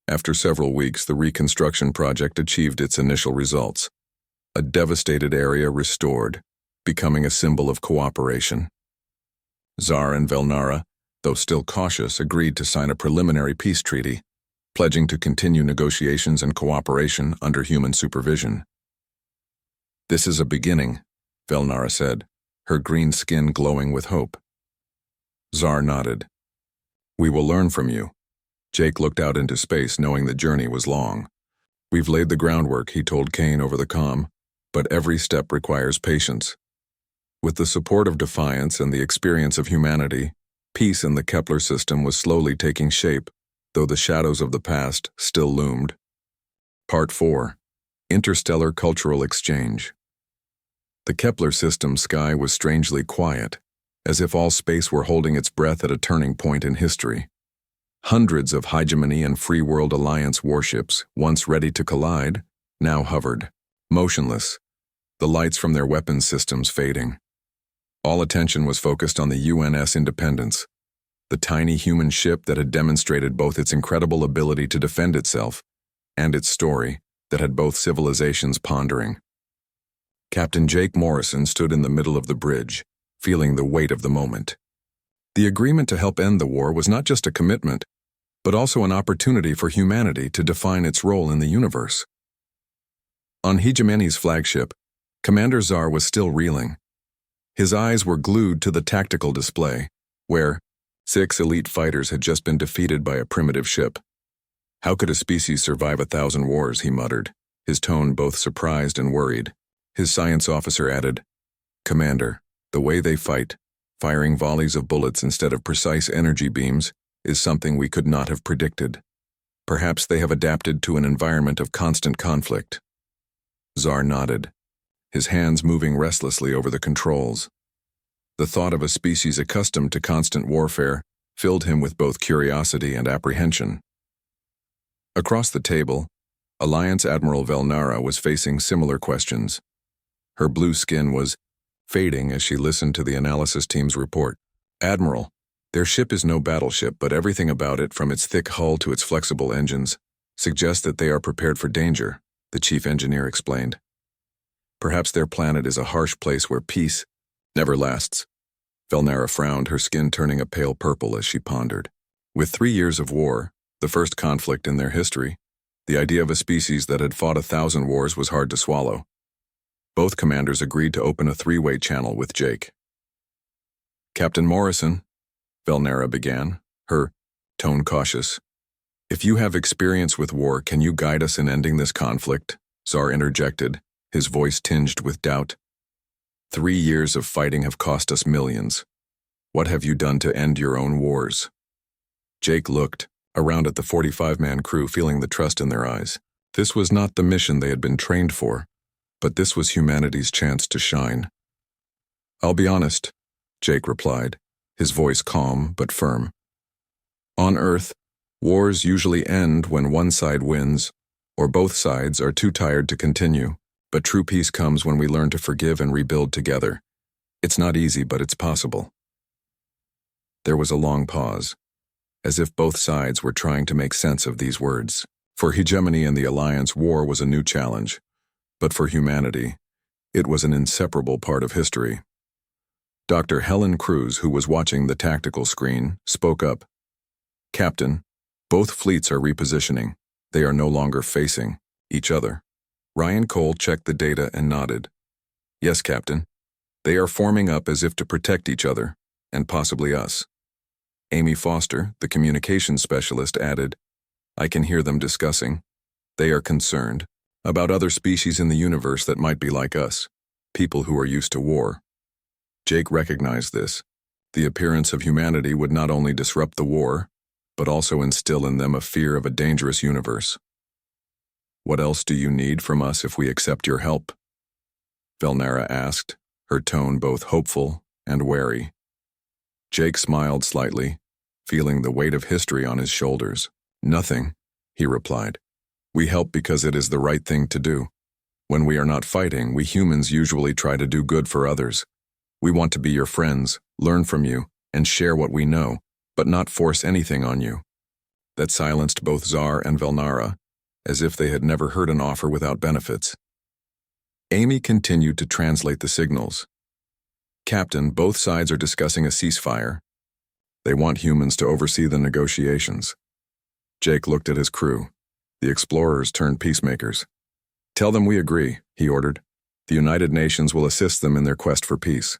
After several weeks, the reconstruction project achieved its initial results. A devastated area restored, becoming a symbol of cooperation. Tsar and Velnara, though still cautious, agreed to sign a preliminary peace treaty, pledging to continue negotiations and cooperation under human supervision. "This is a beginning," Velnara said, her green skin glowing with hope. Tsar nodded. "We will learn from you." Jake looked out into space, knowing the journey was long. "We've laid the groundwork," he told Kane over the comm, "but every step requires patience." With the support of Defiance and the experience of humanity, peace in the Kepler system was slowly taking shape, though the shadows of the past still loomed. Part 4. Interstellar Cultural Exchange. The Kepler system's sky was strangely quiet, as if all space were holding its breath at a turning point in history. Hundreds of Hijemany and Free World Alliance warships, once ready to collide, now hovered, motionless, the lights from their weapons systems fading. All attention was focused on the UNS Independence, the tiny human ship that had demonstrated both its incredible ability to defend itself and its story that had both civilizations pondering. Captain Jake Morrison stood in the middle of the bridge, feeling the weight of the moment. The agreement to help end the war was not just a commitment, but also an opportunity for humanity to define its role in the universe. On Hijemany's flagship, Commander Tsar was still reeling. His eyes were glued to the tactical display, where 6 elite fighters had just been defeated by a primitive ship. "How could a species survive 1,000 wars?" he muttered, his tone both surprised and worried. His science officer added, "Commander, the way they fight, firing volleys of bullets instead of precise energy beams, is something we could not have predicted. Perhaps they have adapted to an environment of constant conflict." Tsar nodded, his hands moving restlessly over the controls. The thought of a species accustomed to constant warfare filled him with both curiosity and apprehension. Across the table, Alliance Admiral Velnara was facing similar questions. Her blue skin was fading as she listened to the analysis team's report. "Admiral, their ship is no battleship, but everything about it, from its thick hull to its flexible engines, suggests that they are prepared for danger," the chief engineer explained. "Perhaps their planet is a harsh place where peace never lasts." Velnara frowned, her skin turning a pale purple as she pondered. With 3 years of war, the first conflict in their history, the idea of a species that had fought 1,000 wars was hard to swallow. Both commanders agreed to open a 3-way channel with Jake. "Captain Morrison," Velnara began, her tone cautious. "If you have experience with war, can you guide us in ending this conflict?" Tsar interjected, his voice tinged with doubt. 3 years of fighting have cost us millions. What have you done to end your own wars?" Jake looked around at the 45-man crew, feeling the trust in their eyes. This was not the mission they had been trained for, but this was humanity's chance to shine. "I'll be honest," Jake replied, his voice calm but firm. "On Earth, wars usually end when one side wins, or both sides are too tired to continue, but true peace comes when we learn to forgive and rebuild together. It's not easy, but it's possible." There was a long pause, as if both sides were trying to make sense of these words. For Hijemany and the Alliance, war was a new challenge, but for humanity, it was an inseparable part of history. Dr. Helen Cruz, who was watching the tactical screen, spoke up. "Captain, both fleets are repositioning. They are no longer facing each other." Ryan Cole checked the data and nodded. "Yes, Captain. They are forming up as if to protect each other, and possibly us." Amy Foster, the communications specialist, added, "I can hear them discussing. They are concerned about other species in the universe that might be like us, people who are used to war." Jake recognized this. The appearance of humanity would not only disrupt the war, but also instill in them a fear of a dangerous universe. "What else do you need from us if we accept your help?" Velnara asked, her tone both hopeful and wary. Jake smiled slightly, feeling the weight of history on his shoulders. "Nothing," he replied. "We help because it is the right thing to do. When we are not fighting, we humans usually try to do good for others. We want to be your friends, learn from you, and share what we know, but not force anything on you." That silenced both Zar and Velnara, as if they had never heard an offer without benefits. Amy continued to translate the signals. "Captain, both sides are discussing a ceasefire. They want humans to oversee the negotiations." Jake looked at his crew. The explorers turned peacemakers. "Tell them we agree," he ordered. "The United Nations will assist them in their quest for peace."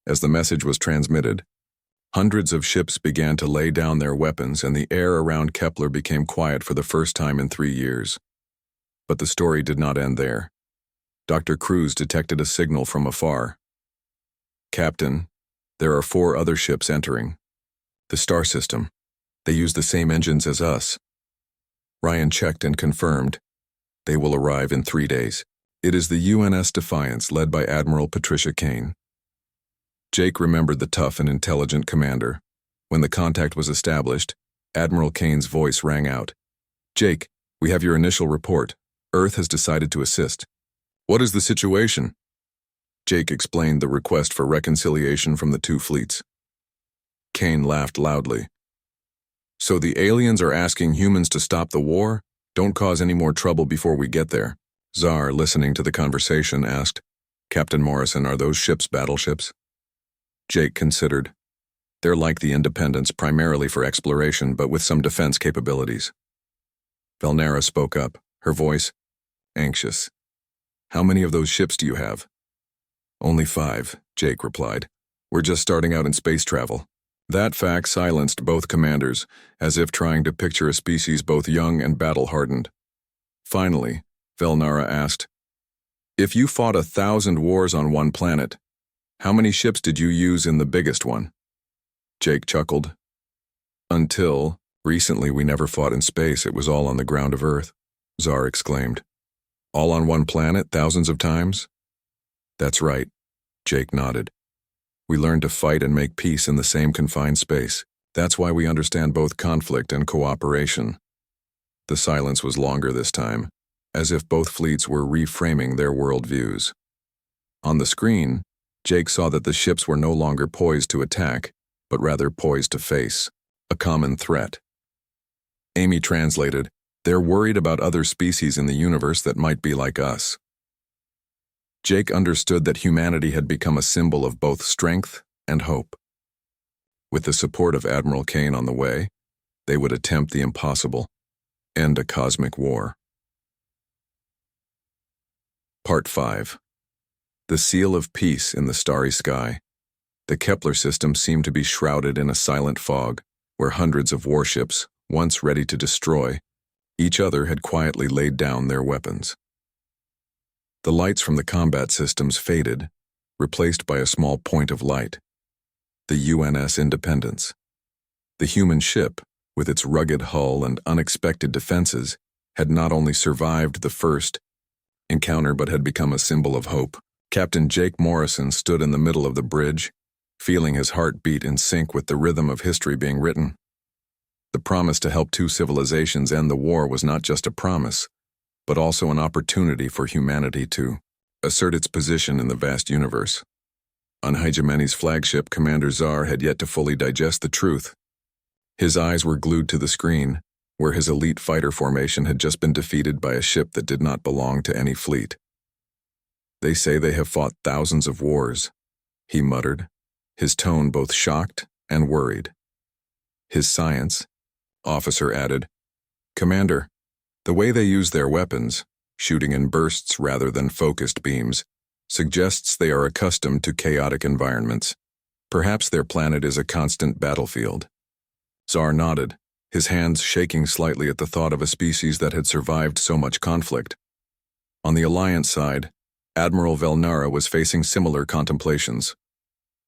As the message was transmitted, hundreds of ships began to lay down their weapons, and the air around Kepler became quiet for the first time in 3 years. But the story did not end there. Dr. Cruz detected a signal from afar. "Captain, there are 4 other ships entering. The star system. They use the same engines as us." Ryan checked and confirmed. "They will arrive in 3 days. It is the UNS Defiance, led by Admiral Patricia Kane." Jake remembered the tough and intelligent commander. When the contact was established, Admiral Kane's voice rang out. "Jake, we have your initial report. Earth has decided to assist." "What is the situation?" Jake explained the request for reconciliation from the 2 fleets. Kane laughed loudly. "So the aliens are asking humans to stop the war? Don't cause any more trouble before we get there." Zar, listening to the conversation, asked, "Captain Morrison, are those ships battleships?" Jake considered. "They're like the Independence, primarily for exploration, but with some defense capabilities." Velnara spoke up, her voice anxious. "How many of those ships do you have?" "Only 5, Jake replied. "We're just starting out in space travel." That fact silenced both commanders, as if trying to picture a species both young and battle-hardened. Finally, Velnara asked, "If you fought 1,000 wars on one planet, how many ships did you use in the biggest one?" Jake chuckled. "Until recently we never fought in space, it was all on the ground of Earth," Zar exclaimed. "All on one planet, thousands of times?" "That's right," Jake nodded. "We learned to fight and make peace in the same confined space. That's why we understand both conflict and cooperation." The silence was longer this time, as if both fleets were reframing their worldviews. On the screen, Jake saw that the ships were no longer poised to attack, but rather poised to face a common threat. Amy translated, "They're worried about other species in the universe that might be like us." Jake understood that humanity had become a symbol of both strength and hope. With the support of Admiral Kane on the way, they would attempt the impossible, end a cosmic war. Part 5. The seal of peace in the starry sky. The Kepler system seemed to be shrouded in a silent fog, where hundreds of warships, once ready to destroy, each other had quietly laid down their weapons. The lights from the combat systems faded, replaced by a small point of light. The UNS Independence. The human ship, with its rugged hull and unexpected defenses, had not only survived the first encounter but had become a symbol of hope. Captain Jake Morrison stood in the middle of the bridge, feeling his heart beat in sync with the rhythm of history being written. The promise to help two civilizations end the war was not just a promise, but also an opportunity for humanity to assert its position in the vast universe. On Hijemany's flagship, Commander Czar had yet to fully digest the truth. His eyes were glued to the screen, where his elite fighter formation had just been defeated by a ship that did not belong to any fleet. "They say they have fought thousands of wars," he muttered, his tone both shocked and worried. "His science," officer added. "Commander, the way they use their weapons, shooting in bursts rather than focused beams, suggests they are accustomed to chaotic environments. Perhaps their planet is a constant battlefield." Czar nodded, his hands shaking slightly at the thought of a species that had survived so much conflict. On the Alliance side, Admiral Velnara was facing similar contemplations.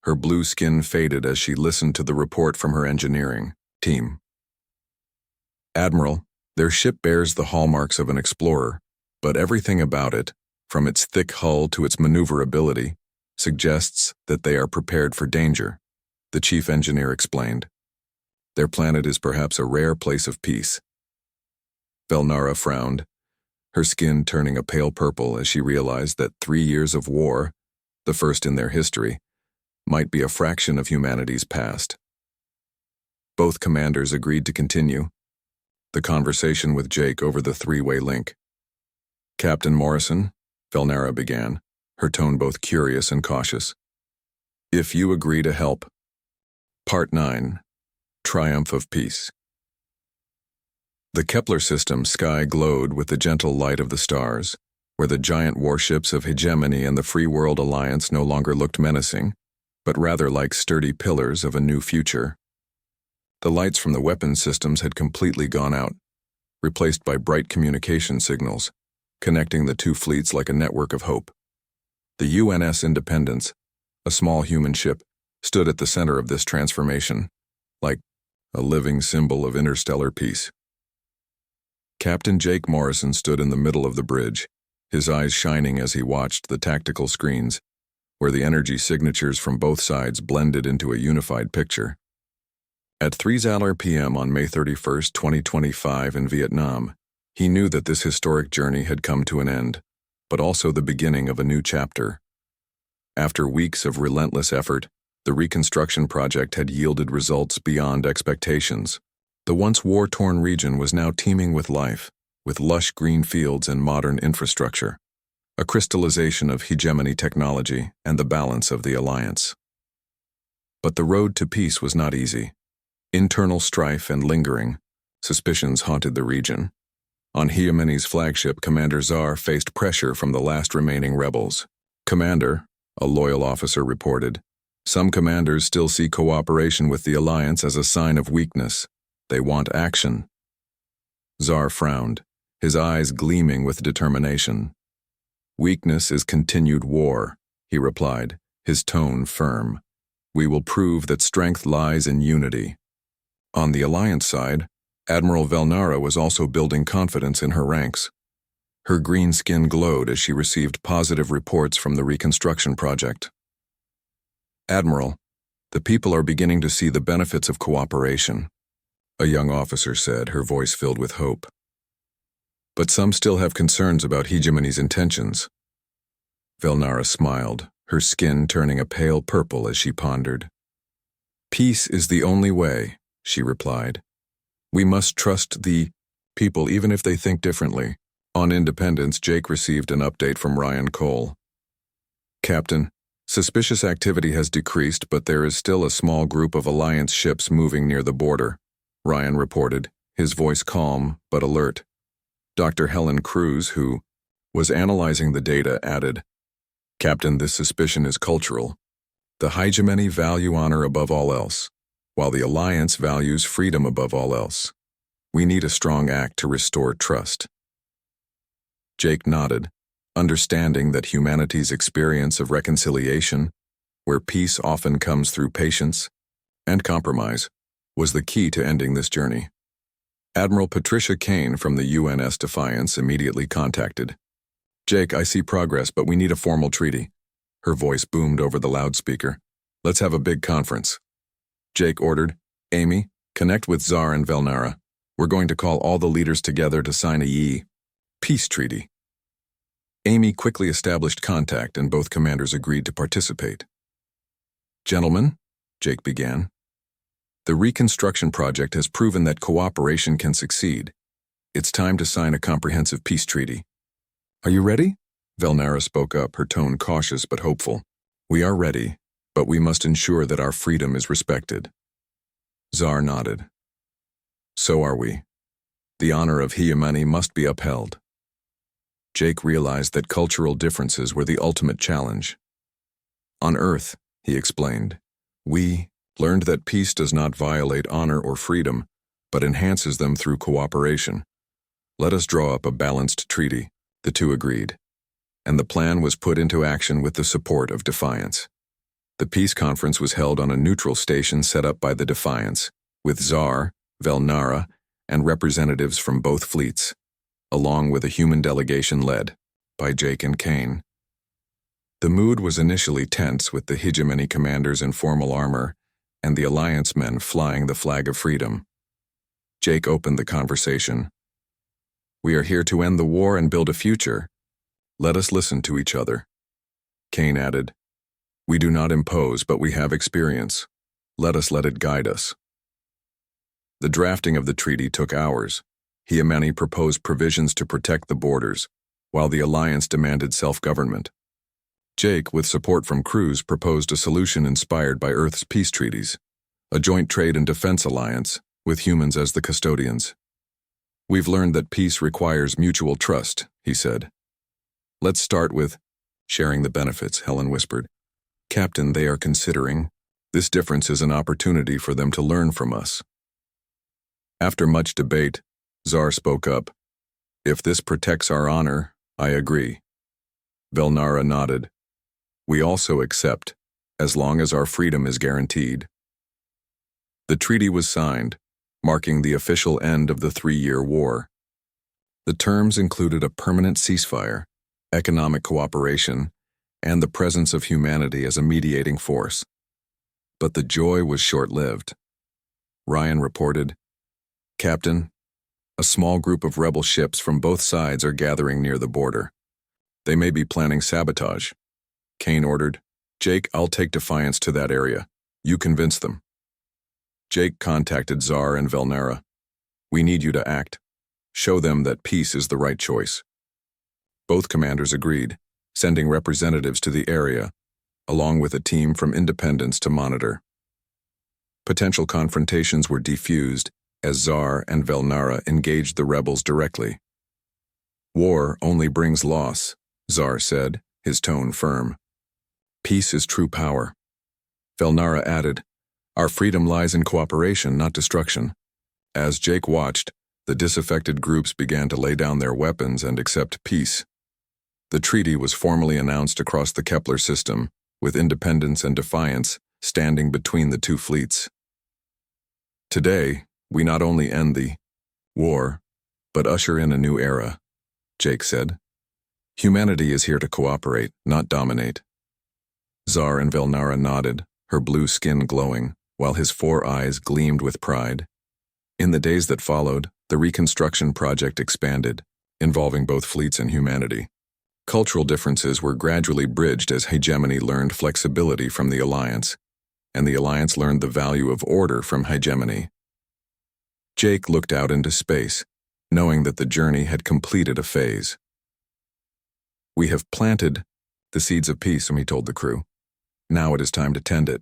Her blue skin faded as she listened to the report from her engineering team. "Admiral, their ship bears the hallmarks of an explorer, but everything about it, from its thick hull to its maneuverability, suggests that they are prepared for danger," the chief engineer explained. "Their planet is perhaps a rare place of peace." Velnara frowned, her skin turning a pale purple as she realized that 3 years of war, the first in their history, might be a fraction of humanity's past. Both commanders agreed to continue the conversation with Jake over the three-way link. "Captain Morrison," Velnara began, her tone both curious and cautious. "If you agree to help." Part 9. Triumph of Peace. The Kepler system sky glowed with the gentle light of the stars, where the giant warships of Hijemany and the Free World Alliance no longer looked menacing, but rather like sturdy pillars of a new future. The lights from the weapons systems had completely gone out, replaced by bright communication signals, connecting the two fleets like a network of hope. The UNS Independence, a small human ship, stood at the center of this transformation, like a living symbol of interstellar peace. Captain Jake Morrison stood in the middle of the bridge, his eyes shining as he watched the tactical screens, where the energy signatures from both sides blended into a unified picture. At 3:00 p.m. on May 31, 2025 in Vietnam, he knew that this historic journey had come to an end, but also the beginning of a new chapter. After weeks of relentless effort, the reconstruction project had yielded results beyond expectations. The once war-torn region was now teeming with life, with lush green fields and modern infrastructure, a crystallization of hegemony technology and the balance of the alliance. But the road to peace was not easy. Internal strife and lingering suspicions haunted the region. On Hijemany's flagship, Commander Czar faced pressure from the last remaining rebels. "Commander," a loyal officer reported, "some commanders still see cooperation with the alliance as a sign of weakness. They want action." Czar frowned, his eyes gleaming with determination. "Weakness is continued war," he replied, his tone firm. "We will prove that strength lies in unity." On the alliance side, Admiral Velnara was also building confidence in her ranks. Her green skin glowed as she received positive reports from the reconstruction project. "Admiral, the people are beginning to see the benefits of cooperation," a young officer said, her voice filled with hope. "But some still have concerns about Hijemany's intentions." Velnara smiled, her skin turning a pale purple as she pondered. "Peace is the only way," she replied. "We must trust the people even if they think differently." On Independence, Jake received an update from Ryan Cole. "Captain, suspicious activity has decreased, but there is still a small group of Alliance ships moving near the border," Ryan reported, his voice calm but alert. Dr. Helen Cruz, who was analyzing the data, added, "Captain, this suspicion is cultural. The Hijemany value honor above all else, while the Alliance values freedom above all else. We need a strong act to restore trust." Jake nodded, understanding that humanity's experience of reconciliation, where peace often comes through patience and compromise, was the key to ending this journey. Admiral Patricia Kane from the UNS Defiance immediately contacted. "Jake, I see progress, but we need a formal treaty." Her voice boomed over the loudspeaker. "Let's have a big conference." Jake ordered, "Amy, connect with Tsar and Velnara. We're going to call all the leaders together to sign a peace treaty." Amy quickly established contact and both commanders agreed to participate. "Gentlemen," Jake began, "the reconstruction project has proven that cooperation can succeed. It's time to sign a comprehensive peace treaty." "Are you ready?" Velnara spoke up, her tone cautious but hopeful. "We are ready, but we must ensure that our freedom is respected." Tsar nodded. "So are we. The honor of Hijemany must be upheld." Jake realized that cultural differences were the ultimate challenge. "On Earth," he explained, "we learned that peace does not violate honor or freedom, but enhances them through cooperation. Let us draw up a balanced treaty." The two agreed, and the plan was put into action with the support of Defiance. The peace conference was held on a neutral station set up by the Defiance, with Tsar, Velnara, and representatives from both fleets, along with a human delegation led by Jake and Kane. The mood was initially tense, with the Hijemany commanders in formal armor and the Alliance men flying the flag of freedom. Jake opened the conversation. "We are here to end the war and build a future. Let us listen to each other." Kane added, "We do not impose, but we have experience. Let it guide us." The drafting of the treaty took hours. Hijemany proposed provisions to protect the borders, while the Alliance demanded self-government. Jake, with support from crews, proposed a solution inspired by Earth's peace treaties, a joint trade and defense alliance, with humans as the custodians. "We've learned that peace requires mutual trust," he said. "Let's start with sharing the benefits," Helen whispered. "Captain, they are considering. This difference is an opportunity for them to learn from us." After much debate, Tsar spoke up. "If this protects our honor, I agree." Velnara nodded. "We also accept, as long as our freedom is guaranteed." The treaty was signed, marking the official end of the 3-year war. The terms included a permanent ceasefire, economic cooperation, and the presence of humanity as a mediating force. But the joy was short-lived. Ryan reported, "Captain, a small group of rebel ships from both sides are gathering near the border. They may be planning sabotage." Kane ordered, "Jake, I'll take Defiance to that area. You convince them." Jake contacted Tsar and Velnara. "We need you to act. Show them that peace is the right choice." Both commanders agreed, sending representatives to the area, along with a team from Independence to monitor. Potential confrontations were defused as Tsar and Velnara engaged the rebels directly. "War only brings loss," Tsar said, his tone firm. "Peace is true power." Velnara added, "Our freedom lies in cooperation, not destruction." As Jake watched, the disaffected groups began to lay down their weapons and accept peace. The treaty was formally announced across the Kepler system, with Independence and Defiance standing between the two fleets. "Today, we not only end the war, but usher in a new era," Jake said. "Humanity is here to cooperate, not dominate." Tsar and Velnara nodded, her blue skin glowing, while his 4 eyes gleamed with pride. In the days that followed, the reconstruction project expanded, involving both fleets and humanity. Cultural differences were gradually bridged as Hijemany learned flexibility from the Alliance, and the Alliance learned the value of order from Hijemany. Jake looked out into space, knowing that the journey had completed a phase. "We have planted the seeds of peace," he told the crew. "Now it is time to tend it."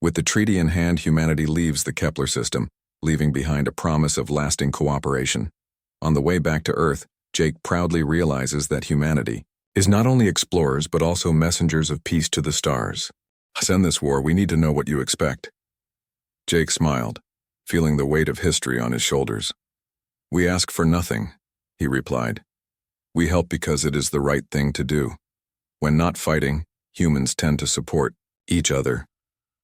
With the treaty in hand, humanity leaves the Kepler system, leaving behind a promise of lasting cooperation. On the way back to Earth, Jake proudly realizes that humanity is not only explorers but also messengers of peace to the stars. "Us end this war, we need to know what you expect." Jake smiled, feeling the weight of history on his shoulders. "We ask for nothing," he replied. "We help because it is the right thing to do. When not fighting, humans tend to support each other.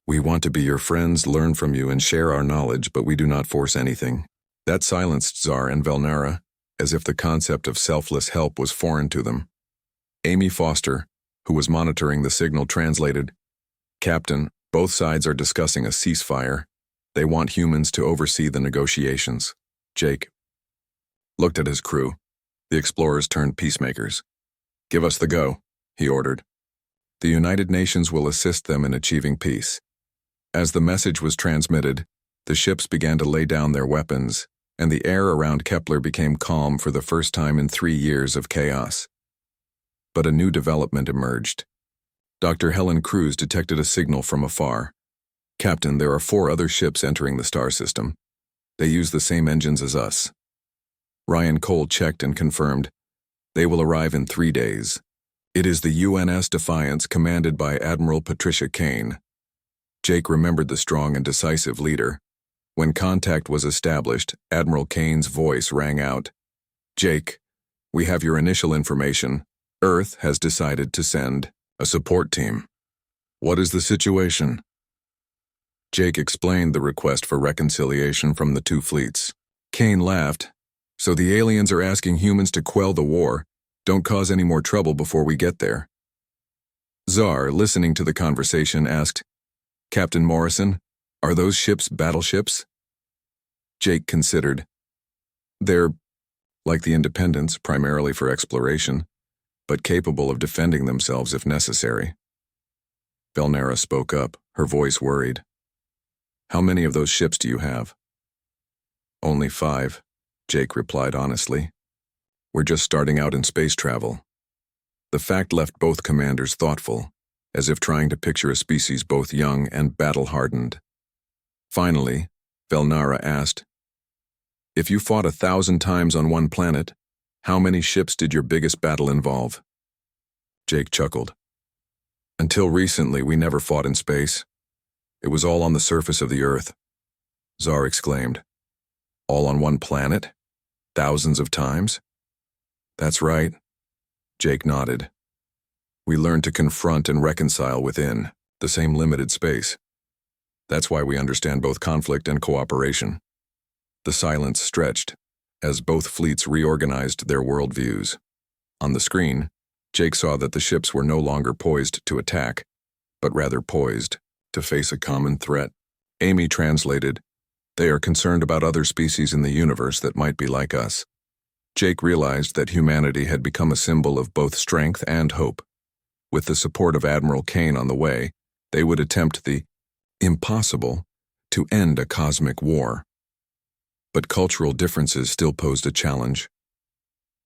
We want to be your friends, learn from you, and share our knowledge, but we do not force anything." That silenced Tsar and Velnara, as if the concept of selfless help was foreign to them. Amy Foster, who was monitoring the signal, translated, "Captain, both sides are discussing a ceasefire. They want humans to oversee the negotiations." Jake looked at his crew. The explorers turned peacemakers. "Give us the go," he ordered. "The United Nations will assist them in achieving peace." As the message was transmitted, the ships began to lay down their weapons, and the air around Kepler became calm for the first time in 3 years of chaos. But a new development emerged. Dr. Helen Cruz detected a signal from afar. "Captain, there are 4 other ships entering the star system. They use the same engines as us." Ryan Cole checked and confirmed. "They will arrive in 3 days. It is the UNS Defiance, commanded by Admiral Patricia Kane." Jake remembered the strong and decisive leader. When contact was established, Admiral Kane's voice rang out. "Jake, we have your initial information. Earth has decided to send a support team." "What is the situation?" Jake explained the request for reconciliation from the 2 fleets. Kane laughed. "So the aliens are asking humans to quell the war. Don't cause any more trouble before we get there." Tsar, listening to the conversation, asked, "Captain Morrison, are those ships battleships?" Jake considered. "They're like the Independence, primarily for exploration, but capable of defending themselves if necessary." Velnara spoke up, her voice worried. "How many of those ships do you have?" "Only 5, Jake replied honestly. "We're just starting out in space travel." The fact left both commanders thoughtful, as if trying to picture a species both young and battle-hardened. Finally, Velnara asked, "If you fought 1,000 times on one planet, how many ships did your biggest battle involve?" Jake chuckled. "Until recently, we never fought in space. It was all on the surface of the Earth." Tsar exclaimed. "All on one planet? Thousands of times?" "That's right." Jake nodded. "We learned to confront and reconcile within the same limited space. That's why we understand both conflict and cooperation." The silence stretched as both fleets reorganized their worldviews. On the screen, Jake saw that the ships were no longer poised to attack, but rather poised to face a common threat. Amy translated, "They are concerned about other species in the universe that might be like us." Jake realized that humanity had become a symbol of both strength and hope. With the support of Admiral Kane on the way, they would attempt the impossible to end a cosmic war. But cultural differences still posed a challenge.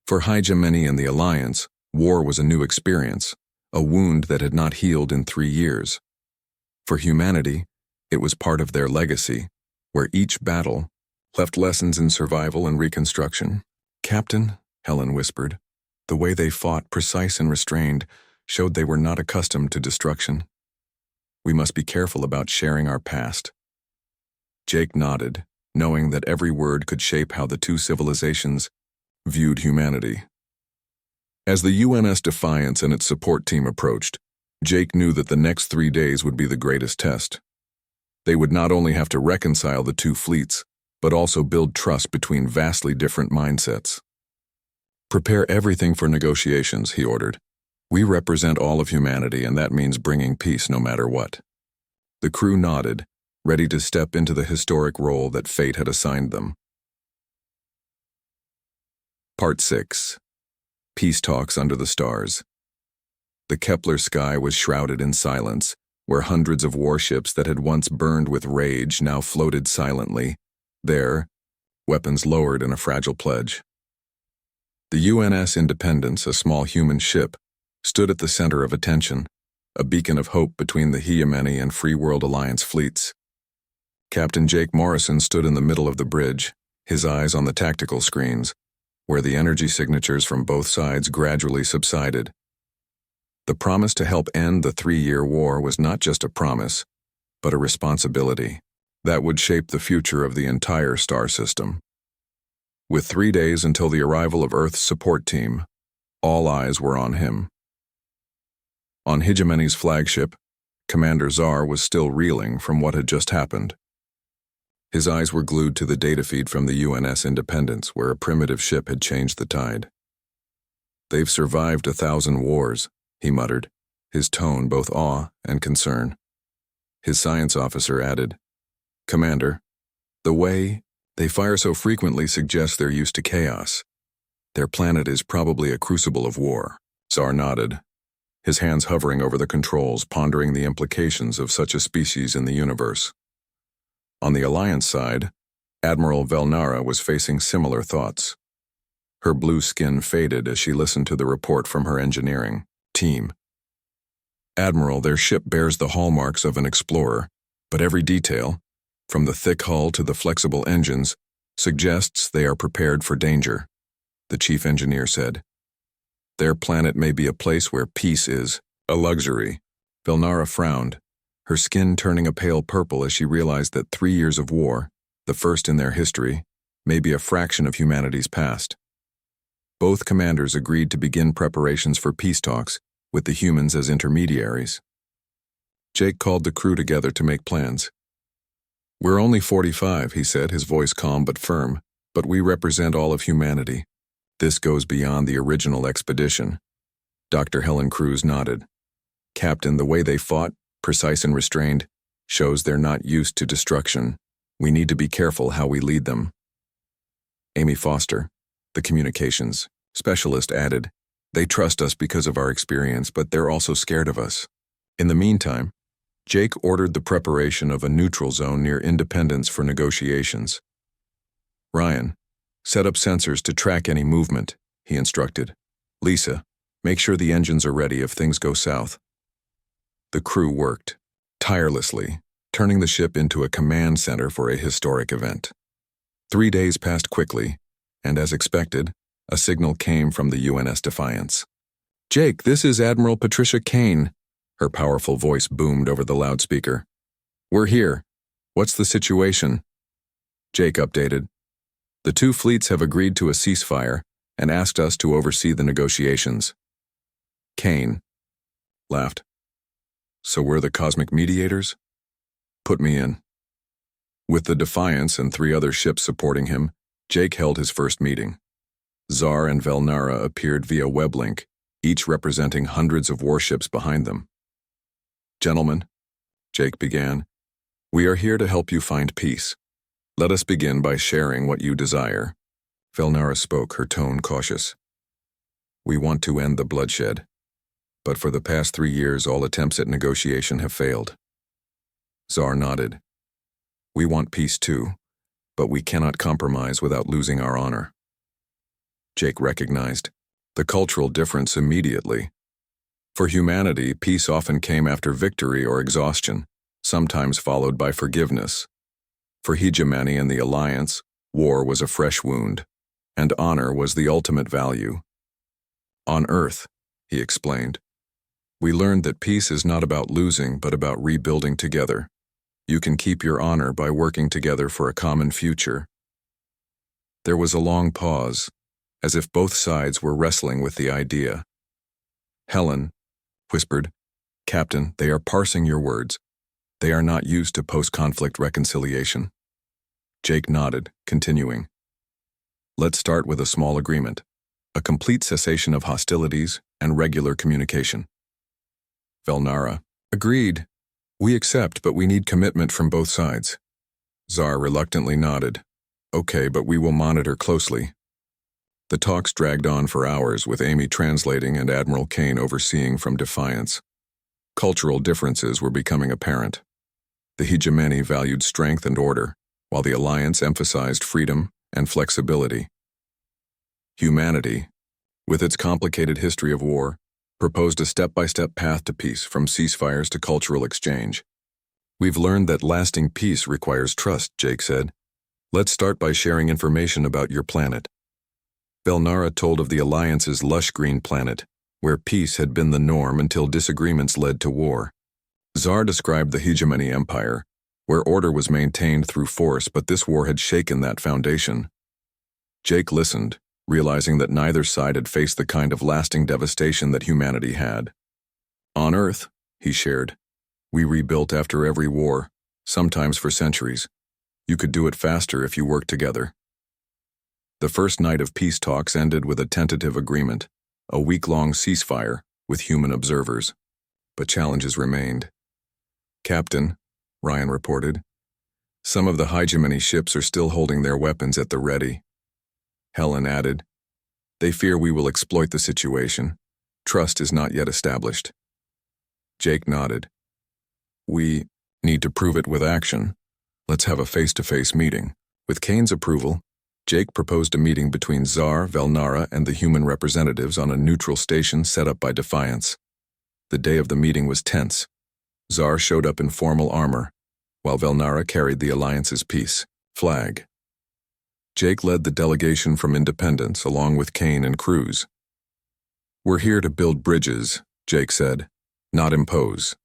For Hijemany and the Alliance, war was a new experience, a wound that had not healed in 3 years. For humanity, it was part of their legacy, where each battle left lessons in survival and reconstruction. "Captain," Helen whispered, "the way they fought, precise and restrained, showed they were not accustomed to destruction. We must be careful about sharing our past." Jake nodded, knowing that every word could shape how the 2 civilizations viewed humanity. As the UNS Defiance and its support team approached, Jake knew that the next 3 days would be the greatest test. They would not only have to reconcile the 2 fleets, but also build trust between vastly different mindsets. "Prepare everything for negotiations," he ordered. "We represent all of humanity, and that means bringing peace no matter what." The crew nodded, ready to step into the historic role that fate had assigned them. Part 6. Peace Talks Under the Stars. The Kepler sky was shrouded in silence, where hundreds of warships that had once burned with rage now floated silently, there, weapons lowered in a fragile pledge. The UNS Independence, a small human ship, stood at the center of attention, a beacon of hope between the Hijemany and Free World Alliance fleets. Captain Jake Morrison stood in the middle of the bridge, his eyes on the tactical screens, where the energy signatures from both sides gradually subsided. The promise to help end the 3-year war was not just a promise, but a responsibility that would shape the future of the entire star system. With 3 days until the arrival of Earth's support team, all eyes were on him. On Hijemany's flagship, Commander Tsar was still reeling from what had just happened. His eyes were glued to the data feed from the UNS Independence, where a primitive ship had changed the tide. "They've survived 1,000 wars," he muttered, his tone both awe and concern. His science officer added, "Commander, the way they fire so frequently suggests they're used to chaos. Their planet is probably a crucible of war." Zar nodded, his hands hovering over the controls, pondering the implications of such a species in the universe. On the Alliance side, Admiral Velnara was facing similar thoughts. Her blue skin faded as she listened to the report from her engineering team. "Admiral, their ship bears the hallmarks of an explorer, but every detail, from the thick hull to the flexible engines, suggests they are prepared for danger," the chief engineer said. "Their planet may be a place where peace is a luxury." Velnara frowned, her skin turning a pale purple as she realized that 3 years of war, the first in their history, may be a fraction of humanity's past. Both commanders agreed to begin preparations for peace talks, with the humans as intermediaries. Jake called the crew together to make plans. "We're only 45, he said, his voice calm but firm, "but we represent all of humanity. This goes beyond the original expedition." Dr. Helen Cruz nodded. "Captain, the way they fought, precise and restrained, shows they're not used to destruction. We need to be careful how we lead them." Amy Foster, the communications specialist, added, "They trust us because of our experience, but they're also scared of us." In the meantime, Jake ordered the preparation of a neutral zone near Independence for negotiations. "Ryan, set up sensors to track any movement," he instructed. "Lisa, make sure the engines are ready if things go south." The crew worked tirelessly, turning the ship into a command center for a historic event. 3 days passed quickly, and as expected, a signal came from the UNS Defiance. "Jake, this is Admiral Patricia Kane," her powerful voice boomed over the loudspeaker. "We're here. What's the situation?" Jake updated. "The 2 fleets have agreed to a ceasefire and asked us to oversee the negotiations." Kane laughed. "So we're the cosmic mediators? Put me in." With the Defiance and 3 other ships supporting him, Jake held his first meeting. Zar and Velnara appeared via web link, each representing hundreds of warships behind them. "Gentlemen," Jake began, "we are here to help you find peace. Let us begin by sharing what you desire." Velnara spoke, her tone cautious. "We want to end the bloodshed, but for the past 3 years all attempts at negotiation have failed." Zar nodded. "We want peace too, but we cannot compromise without losing our honor." Jake recognized the cultural difference immediately. For humanity, peace often came after victory or exhaustion, sometimes followed by forgiveness. For Hijemany and the Alliance, war was a fresh wound, and honor was the ultimate value. "On Earth," he explained, "we learned that peace is not about losing but about rebuilding together. You can keep your honor by working together for a common future." There was a long pause, as if both sides were wrestling with the idea. Helen whispered, "Captain, they are parsing your words. They are not used to post-conflict reconciliation." Jake nodded, continuing. "Let's start with a small agreement, a complete cessation of hostilities and regular communication." Velnara, "Agreed. We accept, but we need commitment from both sides." Zar reluctantly nodded. "Okay, but we will monitor closely." The talks dragged on for hours, with Amy translating and Admiral Kane overseeing from Defiance. Cultural differences were becoming apparent. The Hijemany valued strength and order, while the Alliance emphasized freedom and flexibility. Humanity, with its complicated history of war, proposed a step-by-step path to peace, from ceasefires to cultural exchange. "We've learned that lasting peace requires trust," Jake said. "Let's start by sharing information about your planet." Velnara told of the Alliance's lush green planet, where peace had been the norm until disagreements led to war. Zar described the Hijemany Empire, where order was maintained through force, but this war had shaken that foundation. Jake listened, realizing that neither side had faced the kind of lasting devastation that humanity had. "On Earth," he shared, "we rebuilt after every war, sometimes for centuries. You could do it faster if you worked together. The first night of peace talks ended with a tentative agreement, a week-long ceasefire with human observers. But challenges remained. "Captain," Ryan reported, "some of the Hijemany ships are still holding their weapons at the ready." Helen added, "They fear we will exploit the situation. Trust is not yet established." Jake nodded. "We need to prove it with action. Let's have a face-to-face meeting." With Kane's approval, Jake proposed a meeting between Tsar, Velnara, and the human representatives on a neutral station set up by Defiance. The day of the meeting was tense. Tsar showed up in formal armor, while Velnara carried the Alliance's peace flag. Jake led the delegation from Independence along with Kane and Cruz. "We're here to build bridges," Jake said, "not impose."